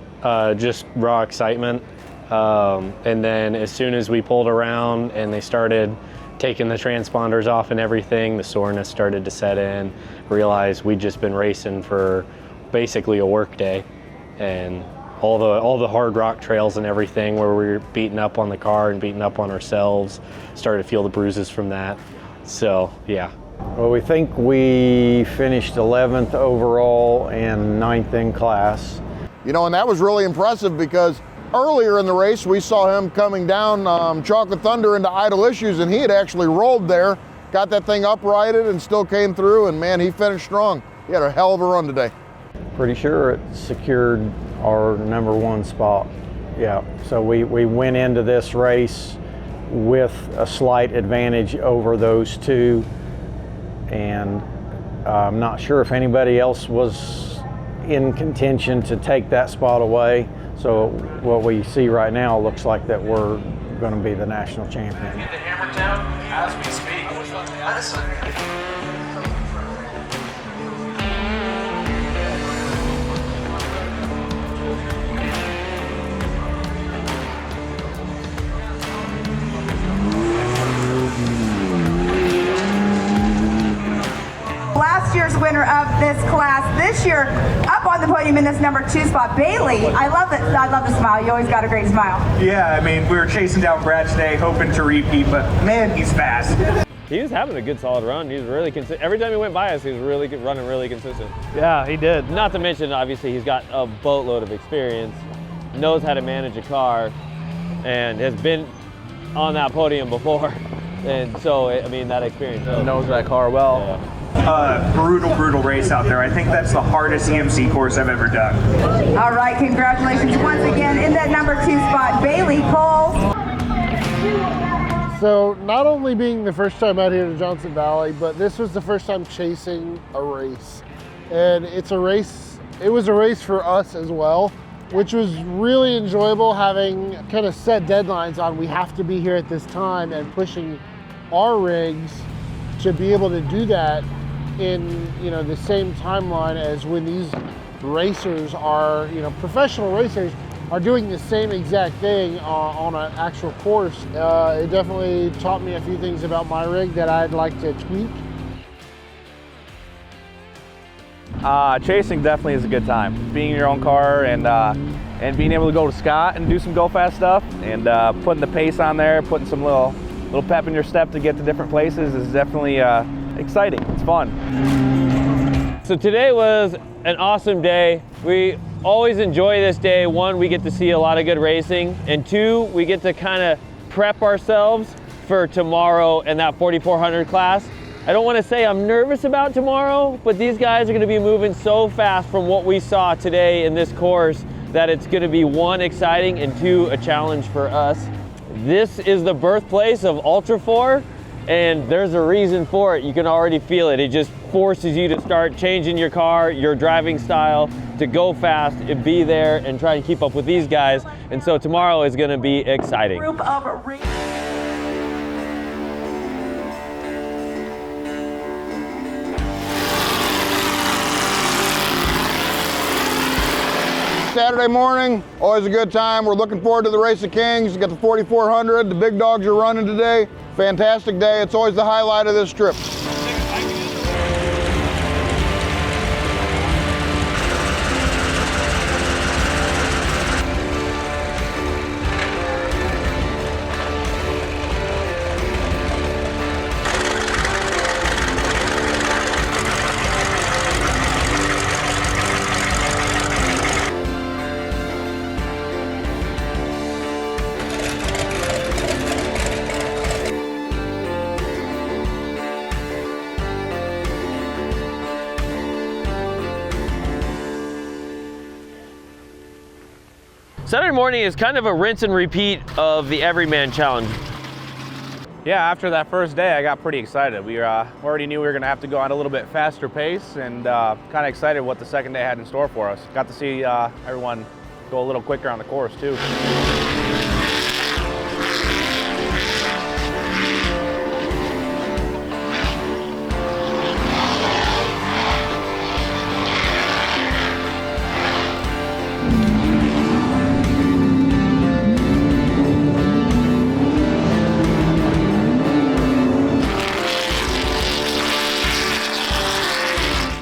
just raw excitement. And then as soon as we pulled around and they started taking the transponders off and everything, the soreness started to set in. Realized we'd just been racing for basically a work day, and all the hard rock trails and everything where we were beating up on the car and beating up on ourselves, started to feel the bruises from that. So, yeah. Well, we think we finished 11th overall and 9th in class. You know, and that was really impressive because earlier in the race, we saw him coming down Chocolate Thunder into idle issues, and he had actually rolled there, got that thing uprighted and still came through, and man, he finished strong. He had a hell of a run today. Pretty sure it secured our #1 spot. Yeah, so we went into this race with a slight advantage over those two, and I'm not sure if anybody else was in contention to take that spot away. So what we see right now looks like that we're going to be the national champion. The hammer down as we speak. Last year's winner winner of this class this year. Up on the podium in this number 2 spot, Bailey. I love it. I love the smile. You always got a great smile. Yeah, I mean, we were chasing down Brad today, hoping to repeat, but man, he's fast. He was having a good solid run. He was really consistent. Every time he went by us, he was really good, running really consistent. Yeah, he did. Not to mention, obviously, he's got a boatload of experience, knows how to manage a car, and has been on that podium before. And so, I mean, that experience. Knows that car well. Yeah. Brutal race out there. I think that's the hardest EMC course I've ever done. All right, congratulations once again in that number 2 spot, Bailey Cole. So not only being the first time out here to Johnson Valley, but this was the first time chasing a race. And it was a race for us as well, which was really enjoyable, having kind of set deadlines on we have to be here at this time and pushing our rigs to be able to do that in the same timeline as when these racers are, professional racers are doing the same exact thing on an actual course. It definitely taught me a few things about my rig that I'd like to tweak. Chasing definitely is a good time. Being in your own car and being able to go to Scott and do some go fast stuff and putting the pace on there, putting some little pep in your step to get to different places is definitely exciting. It's fun. So today was an awesome day. We always enjoy this day. One, we get to see a lot of good racing, and two, we get to kind of prep ourselves for tomorrow and that 4400 class. I don't want to say I'm nervous about tomorrow, but these guys are going to be moving so fast from what we saw today in this course that it's going to be one, exciting, and two, a challenge for us. This is the birthplace of Ultra 4, and there's a reason for it. You can already feel it. It just forces you to start changing your car, your driving style, to go fast and be there and try and keep up with these guys. And so tomorrow is going to be exciting. Group of Saturday morning, always a good time. We're looking forward to the Race of Kings. You got the 4400, the big dogs are running today. Fantastic day. It's always the highlight of this trip. Saturday morning is kind of a rinse and repeat of the Everyman Challenge. Yeah, after that first day, I got pretty excited. We already knew we were going to have to go at a little bit faster pace, and kind of excited what the second day had in store for us. Got to see everyone go a little quicker on the course too.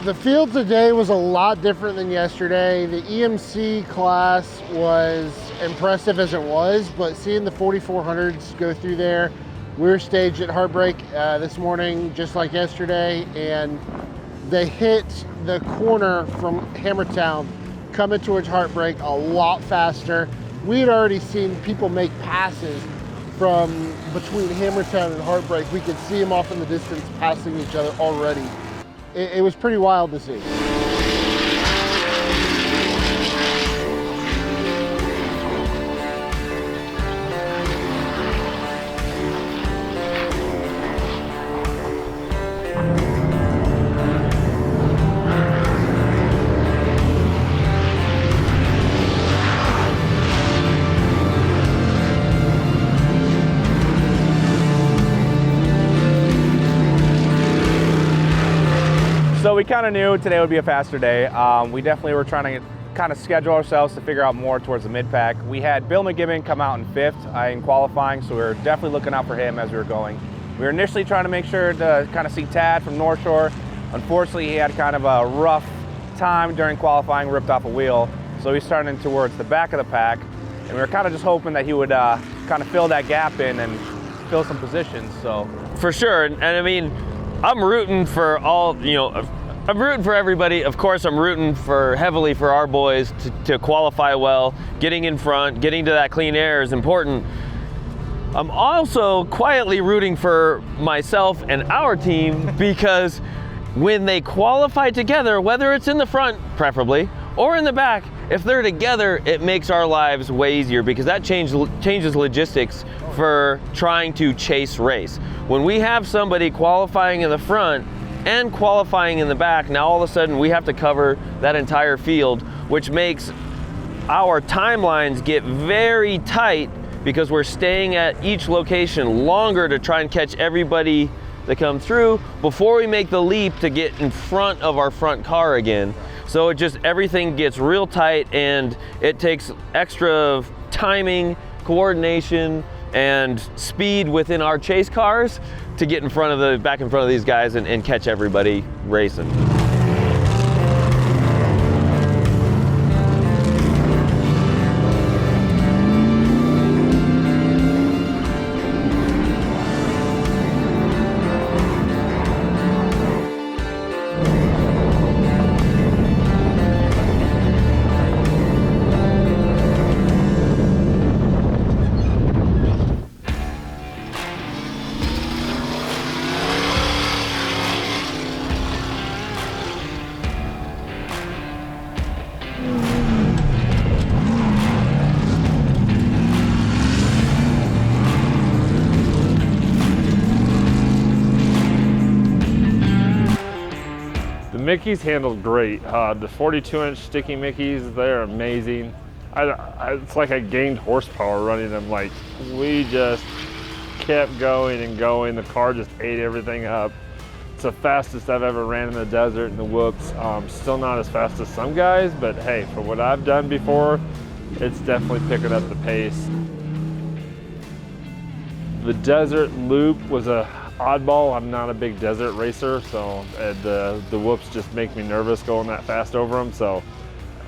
The field today was a lot different than yesterday. The EMC class was impressive as it was, but seeing the 4400s go through there, we were staged at Heartbreak this morning, just like yesterday, and they hit the corner from Hammertown coming towards Heartbreak a lot faster. We had already seen people make passes from between Hammertown and Heartbreak. We could see them off in the distance passing each other already. It was pretty wild to see. So we kind of knew today would be a faster day. We definitely were trying to kind of schedule ourselves to figure out more towards the mid-pack. We had Bill McGibbon come out in 5th in qualifying, so we were definitely looking out for him as we were going. We were initially trying to make sure to kind of see Tad from North Shore, Unfortunately, he had kind of a rough time during qualifying, ripped off a wheel. So he's starting towards the back of the pack. And we were kind of just hoping that he would kind of fill that gap in and fill some positions, so. For sure, and I mean, I'm rooting for all, I'm rooting for everybody. Of course, I'm rooting heavily for our boys to qualify well. Getting in front, getting to that clean air is important. I'm also quietly rooting for myself and our team because when they qualify together, whether it's in the front, preferably, or in the back, if they're together, it makes our lives way easier because that changes logistics for trying to chase race. When we have somebody qualifying in the front and qualifying in the back, now all of a sudden we have to cover that entire field, which makes our timelines get very tight because we're staying at each location longer to try and catch everybody that come through before we make the leap to get in front of our front car again. So everything gets real tight and it takes extra timing, coordination, and speed within our chase cars to get back in front of these guys and catch everybody racing. Mickeys handled great. The 42-inch sticky Mickeys, they're amazing. It's like I gained horsepower running them. Like, we just kept going and going. The car just ate everything up. It's the fastest I've ever ran in the desert in the whoops. Still not as fast as some guys, but hey, for what I've done before, it's definitely picking up the pace. The desert loop was a oddball. I'm not a big desert racer, so the whoops just make me nervous going that fast over them. So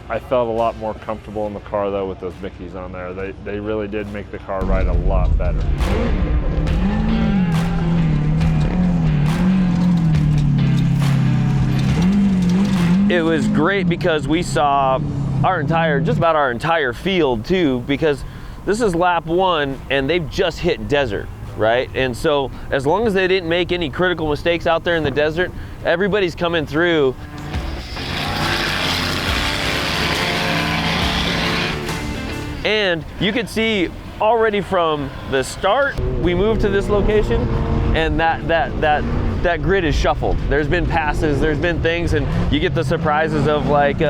I felt a lot more comfortable in the car though with those Mickeys on there. They really did make the car ride a lot better. It was great because we saw just about our entire field too, because this is lap 1 and they've just hit desert. Right? And so as long as they didn't make any critical mistakes out there in the desert, everybody's coming through. And you could see already from the start, we moved to this location and that grid is shuffled. There's been passes, there's been things, and you get the surprises of like,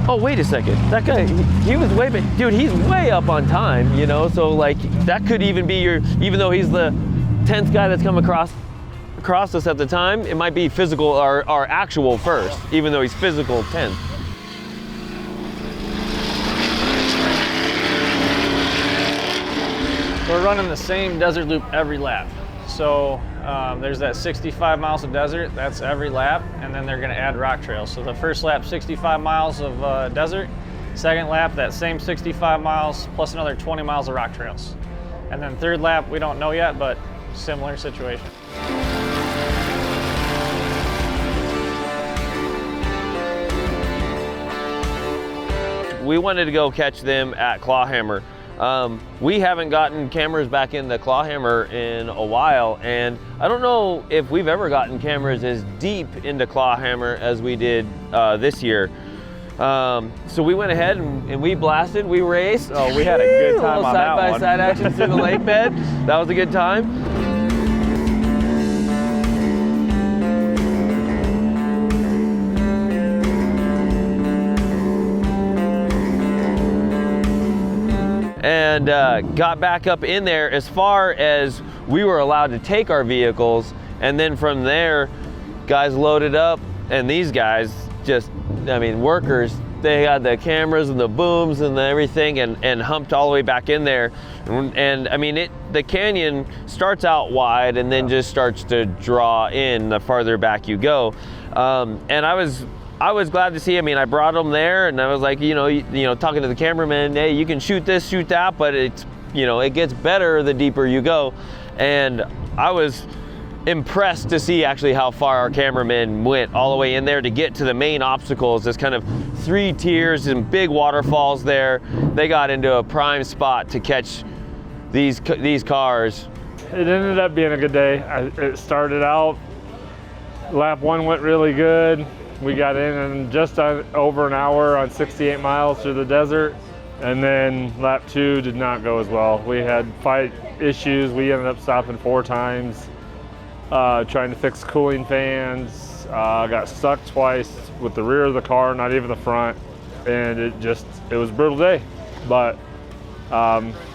oh, wait a second, that guy, he was way back. Dude, he's way up on time, so like that could even be even though he's the 10th guy that's come across us at the time, it might be physical or actual first, even though he's physical 10th. We're running the same desert loop every lap. So there's that 65 miles of desert, that's every lap, and then they're gonna add rock trails. So the first lap, 65 miles of desert, second lap, that same 65 miles plus another 20 miles of rock trails. And then third lap, we don't know yet, but similar situation. We wanted to go catch them at Clawhammer. We haven't gotten cameras back in the Clawhammer in a while, and I don't know if we've ever gotten cameras as deep into Clawhammer as we did this year. So we went ahead and we blasted, we raced. Oh, we had a good time on that one. Side-by-side action through the lake bed. That was a good time. And got back up in there as far as we were allowed to take our vehicles, and then from there guys loaded up, and these guys just, workers, They had the cameras and the booms and everything, and humped all the way back in there. And I mean, the canyon starts out wide and then just starts to draw in the farther back you go. And I was glad to see. I mean, I brought them there, and I was like, you know, talking to the cameraman, hey, you can shoot this, shoot that, but it's, you know, it gets better the deeper you go. And I was impressed to see actually how far our cameraman went all the way in there to get to the main obstacles. There's kind of 3 tiers and big waterfalls there. They got into a prime spot to catch these cars. It ended up being a good day. It started out, lap 1 went really good. We got in just over an hour on 68 miles through the desert. And then lap 2 did not go as well. We had fight issues. We ended up stopping 4 times. Trying to fix cooling fans, got stuck twice with the rear of the car, not even the front, and it was a brutal day. But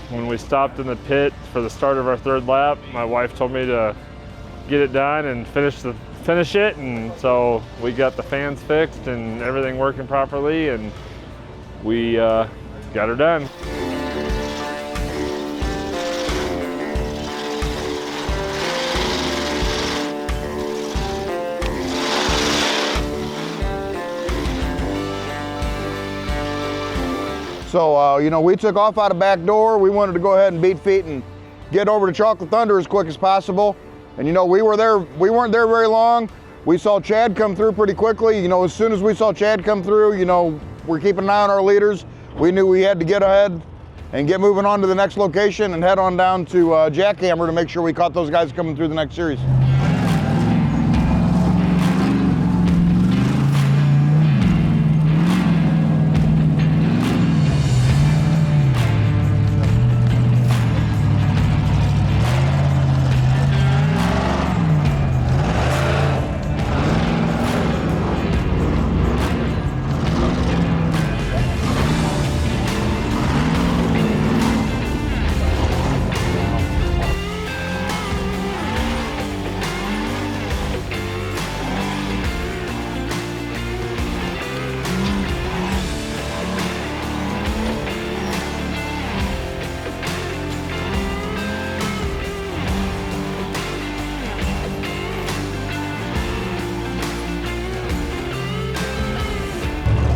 when we stopped in the pit for the start of our 3rd lap, my wife told me to get it done and finish it, and so we got the fans fixed and everything working properly, and we got her done. So, you know, we took off out of back door. We wanted to go ahead and beat feet and get over to Chocolate Thunder as quick as possible. And, you know, we weren't there very long. We saw Chad come through pretty quickly. You know, as soon as we saw Chad come through, you know, we're keeping an eye on our leaders. We knew we had to get ahead and get moving on to the next location and head on down to Jackhammer to make sure we caught those guys coming through the next series.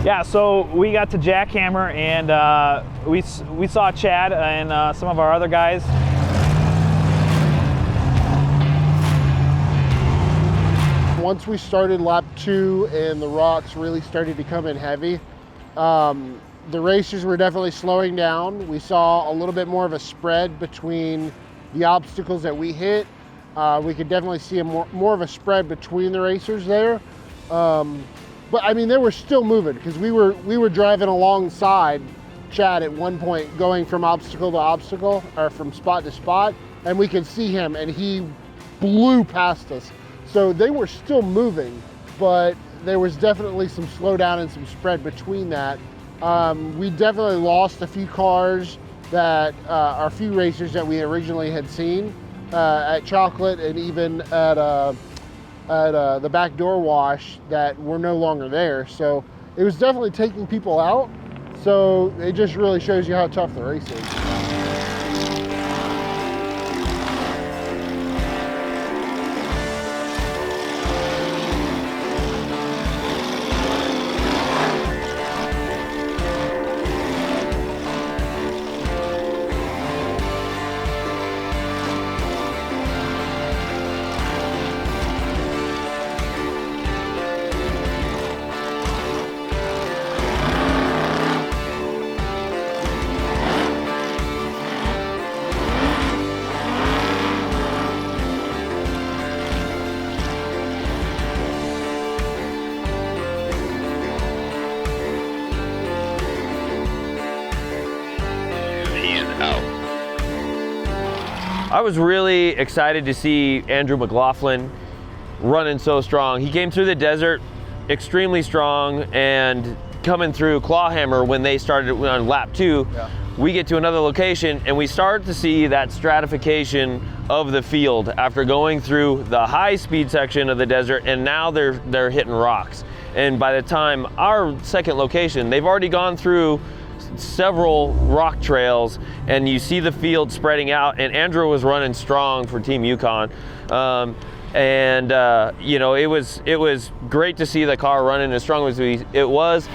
Yeah, so we got to Jackhammer, and we saw Chad and some of our other guys. Once we started lap 2 and the rocks really started to come in heavy, the racers were definitely slowing down. We saw a little bit more of a spread between the obstacles that we hit. We could definitely see more of a spread between the racers there. But I mean, they were still moving because we were driving alongside Chad at one point, going from obstacle to obstacle or from spot to spot, and we could see him, and he blew past us. So they were still moving, but there was definitely some slowdown and some spread between that. We definitely lost a few cars that a few racers that we originally had seen at Chocolate and even at the backdoor wash that were no longer there. So it was definitely taking people out. So it just really shows you how tough the race is. I was really excited to see Andrew McLaughlin running so strong. He came through the desert extremely strong, and coming through Clawhammer when they started on lap 2, we get to another location and we start to see that stratification of the field after going through the high speed section of the desert, and now they're hitting rocks. And by the time our second location, they've already gone through several rock trails, and you see the field spreading out, and Andrew was running strong for Team Yukon. You know, it was great to see the car running as strong as it was.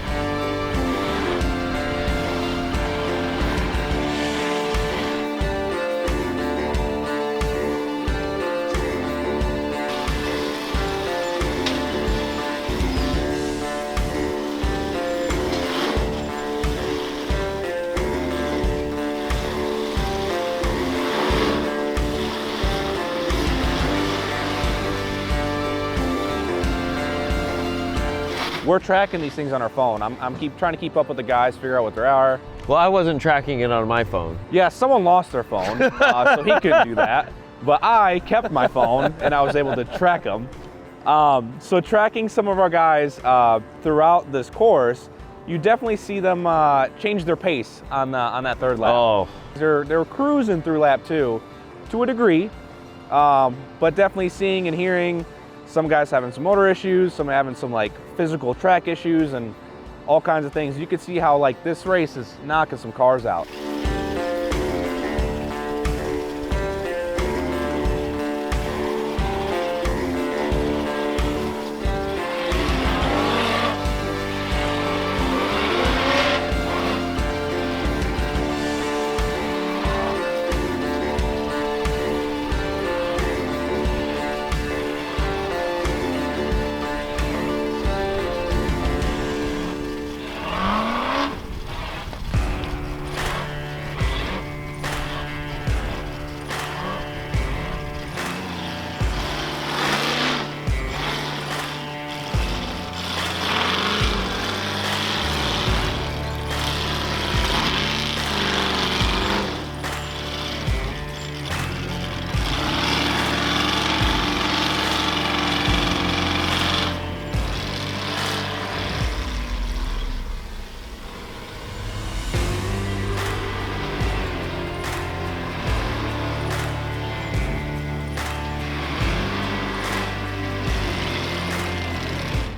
We're tracking these things on our phone. I'm trying to keep up with the guys, figure out what they are. Well, I wasn't tracking it on my phone. Yeah, someone lost their phone, so he couldn't do that. But I kept my phone, and I was able to track them. So tracking some of our guys throughout this course, you definitely see them change their pace on that third lap. Oh. They're cruising through lap 2 to a degree, but definitely seeing and hearing some guys having some motor issues, some having some like physical track issues and all kinds of things. You can see how like this race is knocking some cars out.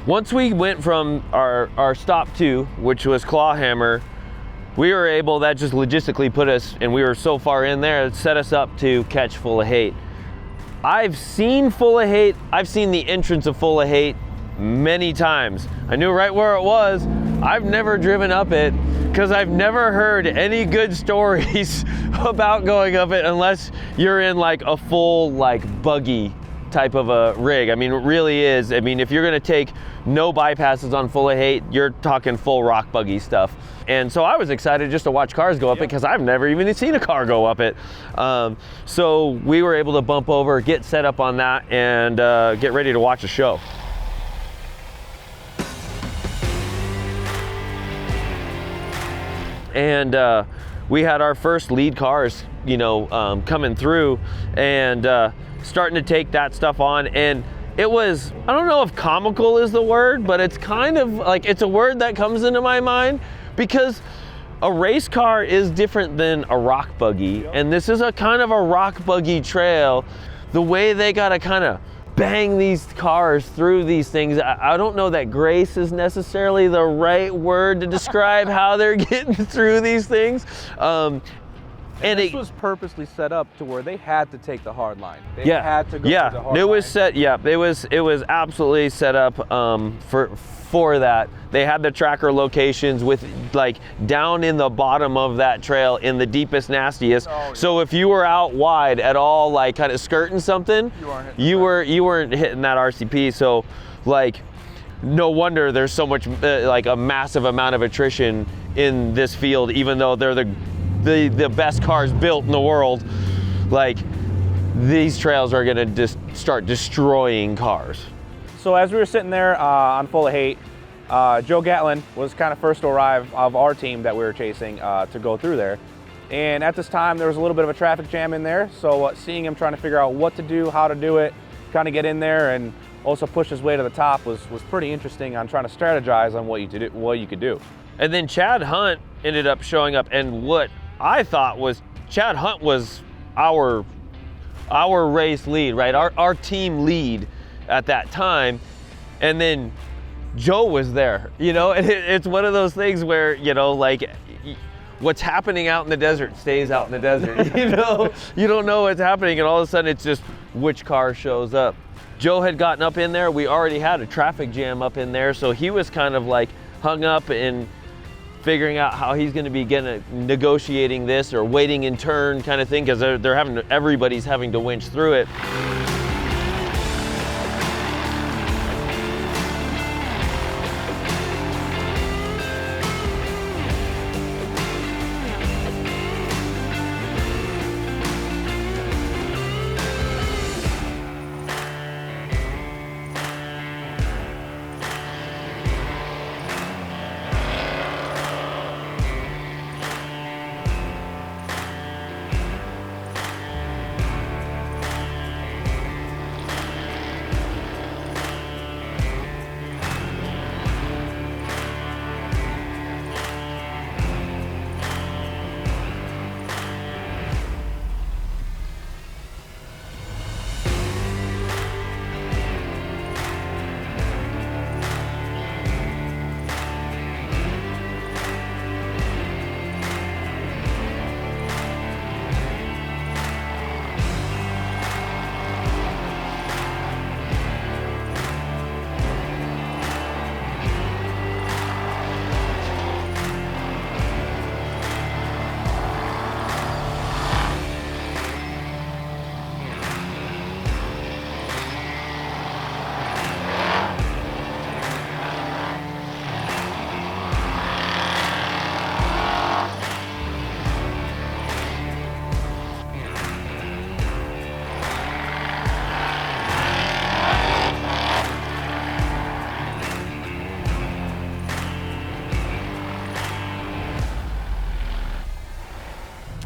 Once we went from our stop 2, which was Clawhammer, we were able, that just logistically put us, and we were so far in there, it set us up to catch Full of Hate. I've seen Full of Hate, I've seen the entrance of Full of Hate many times. I knew right where it was. I've never driven up it because I've never heard any good stories about going up it unless you're in like a full like buggy type of a rig. I mean, it really is. I mean, if you're gonna take no bypasses on Full of Hate, you're talking full rock buggy stuff. And so I was excited just to watch cars go up it because I've never even seen a car go up it. So we were able to bump over, get set up on that, and get ready to watch the show. And we had our first lead cars, you know, coming through and starting to take that stuff on. And it was, I don't know if comical is the word, but it's kind of like, it's a word that comes into my mind because a race car is different than a rock buggy. And this is a kind of a rock buggy trail. The way they gotta kind of bang these cars through these things, I don't know that grace is necessarily the right word to describe how they're getting through these things. And this was purposely set up to where they had to take the hard line. They Yeah, had to go yeah, through the hard it was line. set. Yeah, it was absolutely set up for that. They had the tracker locations with like down in the bottom of that trail in the deepest, nastiest. Oh, yeah. So if you were out wide at all, like kind of skirting something, you weren't hitting that RCP. So like, no wonder there's so much like a massive amount of attrition in this field, even though they're the best cars built in the world. Like, these trails are gonna just start destroying cars. So as we were sitting there on Full of Hate, Joe Gatlin was kind of first to arrive of our team that we were chasing to go through there. And at this time, there was a little bit of a traffic jam in there. So seeing him trying to figure out what to do, how to do it, kind of get in there and also push his way to the top was pretty interesting on trying to strategize on what you could do. And then Chad Hunt ended up showing up, and what I thought was Chad Hunt was our race lead, right? Our team lead at that time. And then Joe was there, you know, and it's one of those things where, you know, like what's happening out in the desert stays out in the desert, you know, you don't know what's happening, and all of a sudden it's just which car shows up. Joe had gotten up in there. We already had a traffic jam up in there, so he was kind of like hung up in figuring out how he's going to be negotiating this or waiting in turn kind of thing, because everybody's having to winch through it.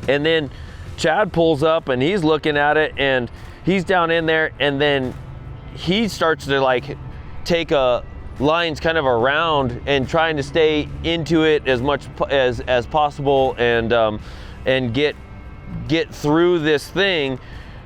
And then Chad pulls up and he's looking at it and he's down in there, and then he starts to like take lines kind of around and trying to stay into it as much as possible and get through this thing.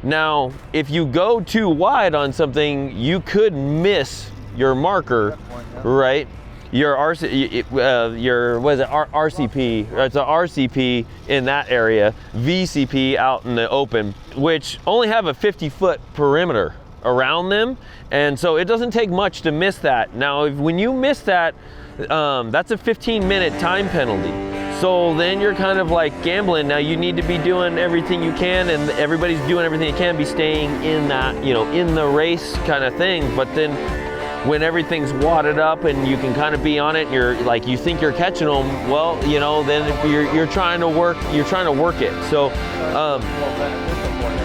Now, if you go too wide on something, you could miss your marker, right? Your what is it? RCP. It's a RCP in that area, VCP out in the open, which only have a 50-foot perimeter around them, and so it doesn't take much to miss that. Now, when you miss that, that's a 15-minute time penalty. So then you're kind of like gambling. Now you need to be doing everything you can, and everybody's doing everything they can, be staying in that, you know, in the race kind of thing. But then when everything's wadded up and you can kind of be on it, and you're like, you think you're catching them, well, you know, then you're trying to work it. So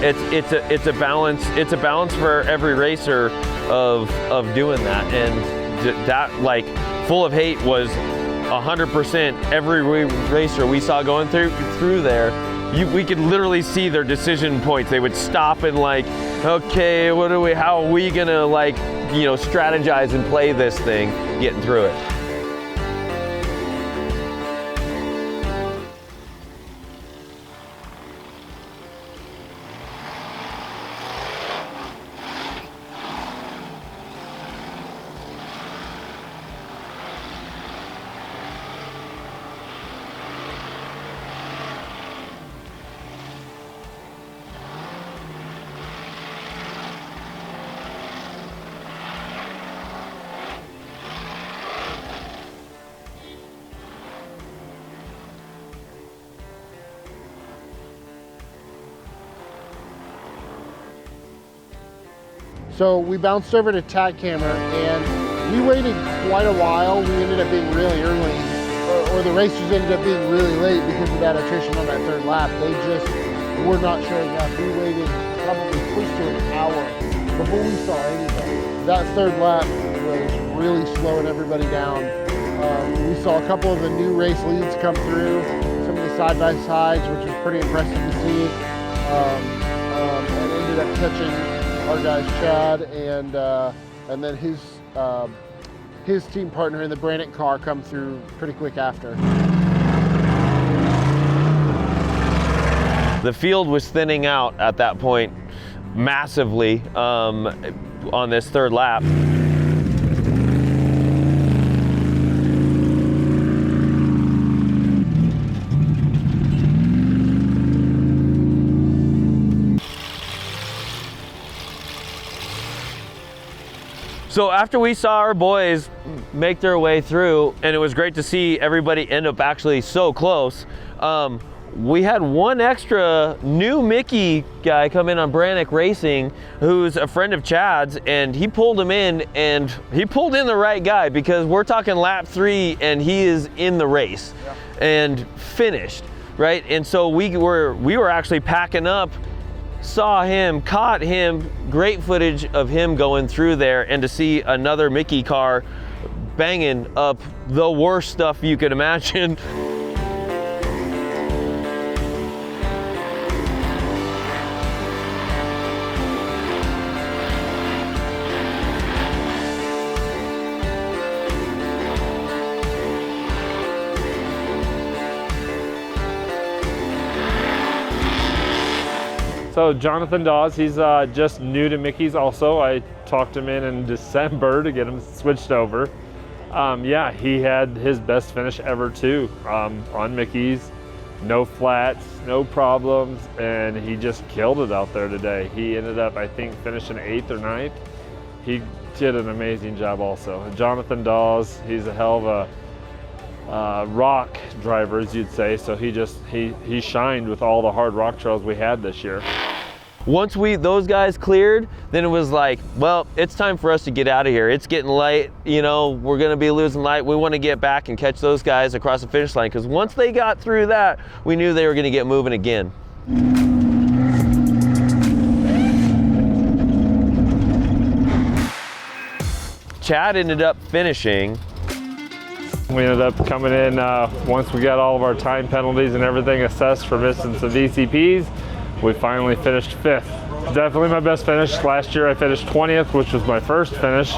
it's a balance for every racer of doing that. And that, like, Full of Hate was 100% every racer we saw going through there. We could literally see their decision points. They would stop and like, okay, how are we gonna, like, you know, strategize and play this thing, getting through it. So we bounced over to tag camera and we waited quite a while. We ended up being really early, or the racers ended up being really late because of that attrition on that third lap. They just were not showing up. We waited probably close to an hour before we saw anything. That third lap was really slowing everybody down. We saw a couple of the new race leads come through, some of the side-by-sides, which was pretty impressive to see, and ended up catching our guys Chad and then his team partner in the Brandt car come through pretty quick after. The field was thinning out at that point massively on this third lap. So after we saw our boys make their way through, and it was great to see everybody end up actually so close, we had one extra new Mickey guy come in on Brannick Racing, who's a friend of Chad's, and he pulled him in, and he pulled in the right guy, because we're talking lap 3 and he is in the race and finished, right? And so we were actually packing up, saw him, caught him, great footage of him going through there, and to see another Mickey car banging up the worst stuff you could imagine. So Jonathan Dawes, he's just new to Mickey's also. I talked him in December to get him switched over. Yeah, he had his best finish ever too on Mickey's. No flats, no problems, and he just killed it out there today. He ended up, I think, finishing 8th or 9th. He did an amazing job also. Jonathan Dawes, he's a hell of a rock driver, as you'd say, so he shined with all the hard rock trails we had this year. Once those guys cleared, then it was like, well, it's time for us to get out of here. It's getting late, you know, we're gonna be losing light. We want to get back and catch those guys across the finish line, because once they got through that, we knew they were gonna get moving again. Chad ended up finishing. We ended up coming in, once we got all of our time penalties and everything assessed for missing some VCPs, we finally finished 5th. Definitely my best finish. Last year I finished 20th, which was my first finish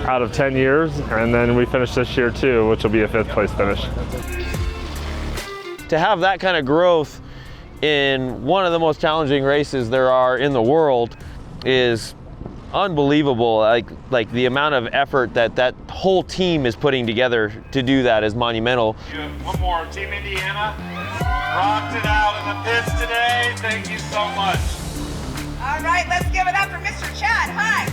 out of 10 years, and then we finished this year too, which will be a 5th place finish. To have that kind of growth in one of the most challenging races there are in the world is unbelievable. Like the amount of effort that whole team is putting together to do that is monumental. One more, Team Indiana. Rocked it out in the pits today. Thank you so much. All right, let's give it up for Mr. Chad Hunt.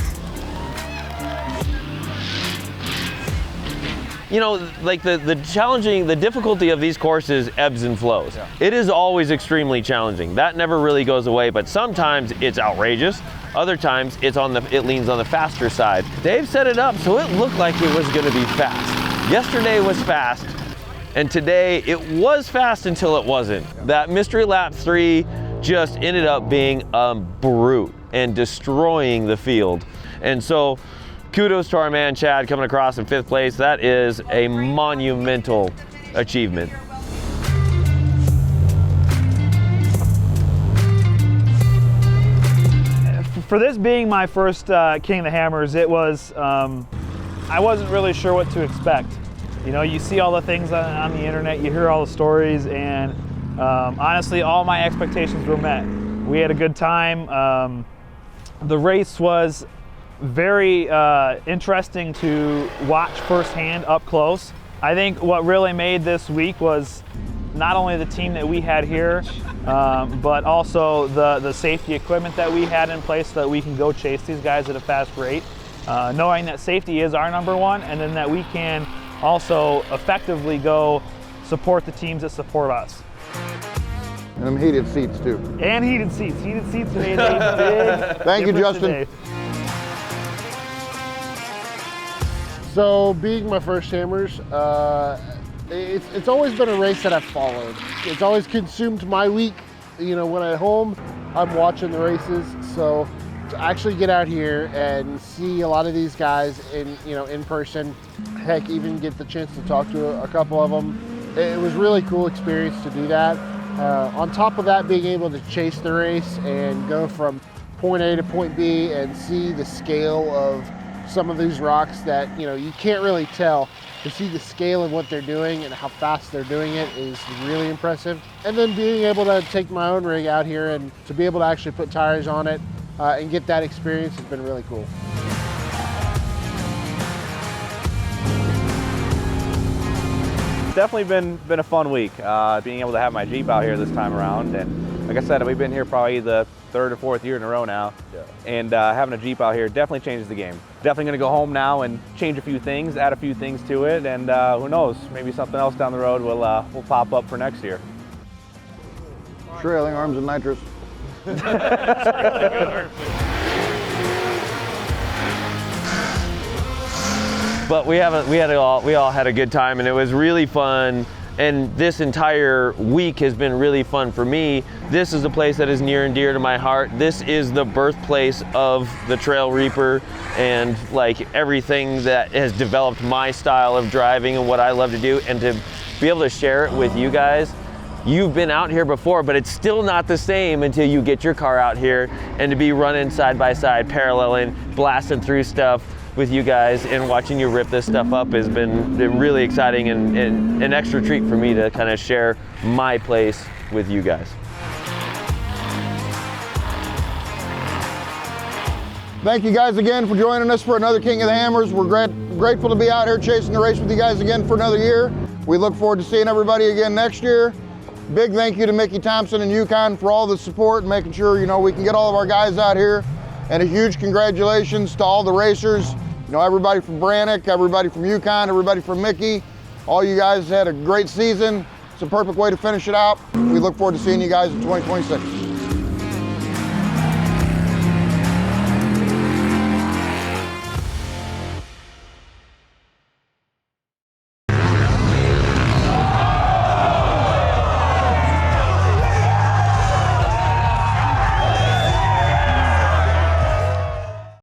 You know, like the difficulty of these courses ebbs and flows. Yeah. It is always extremely challenging. That never really goes away, but sometimes it's outrageous. Other times it leans on the faster side. Dave set it up so it looked like it was gonna be fast. Yesterday was fast, and today it was fast until it wasn't. That mystery lap 3 just ended up being a brute and destroying the field. And so kudos to our man Chad coming across in 5th place. That is a monumental achievement. For this being my first King of the Hammers, it was, I wasn't really sure what to expect. You know, you see all the things on the internet, you hear all the stories, and honestly, all my expectations were met. We had a good time. The race was very interesting to watch firsthand up close. I think what really made this week was not only the team that we had here, but also the safety equipment that we had in place so that we can go chase these guys at a fast rate. Knowing that safety is our #1, and then that we can also effectively go support the teams that support us. And them heated seats too. And heated seats. Heated seats made a big Thank you, difference Justin. today. So being my first Hammers, it's always been a race that I've followed. It's always consumed my week. You know, when I'm home, I'm watching the races. So to actually get out here and see a lot of these guys in person, heck, even get the chance to talk to a couple of them, it was really cool experience to do that. On top of that, being able to chase the race and go from point A to point B and see the scale of some of these rocks that, you know, you can't really tell. To see the scale of what they're doing and how fast they're doing it is really impressive. And then being able to take my own rig out here and to be able to actually put tires on it and get that experience has been really cool. It's definitely been a fun week. Being able to have my Jeep out here this time around and like I said, we've been here probably the 3rd or 4th year in a row now. Yeah. And having a Jeep out here definitely changes the game. Definitely going to go home now and change a few things, add a few things to it, and who knows, maybe something else down the road will pop up for next year. Trailing arms and nitrous. But we all had a good time, and it was really fun. And this entire week has been really fun for me. This is a place that is near and dear to my heart. This is the birthplace of the Trail Reaper, and like everything that has developed my style of driving and what I love to do, and to be able to share it with you guys. You've been out here before, but it's still not the same until you get your car out here, and to be running side by side, paralleling, blasting through stuff with you guys and watching you rip this stuff up has been really exciting, and an extra treat for me to kind of share my place with you guys. Thank you guys again for joining us for another King of the Hammers. We're grateful to be out here chasing the race with you guys again for another year. We look forward to seeing everybody again next year. Big thank you to Mickey Thompson and Yukon for all the support and making sure, you know, we can get all of our guys out here. And a huge congratulations to all the racers. You know, everybody from Brannick, everybody from Yukon, everybody from Mickey. All you guys had a great season. It's a perfect way to finish it out. We look forward to seeing you guys in 2026.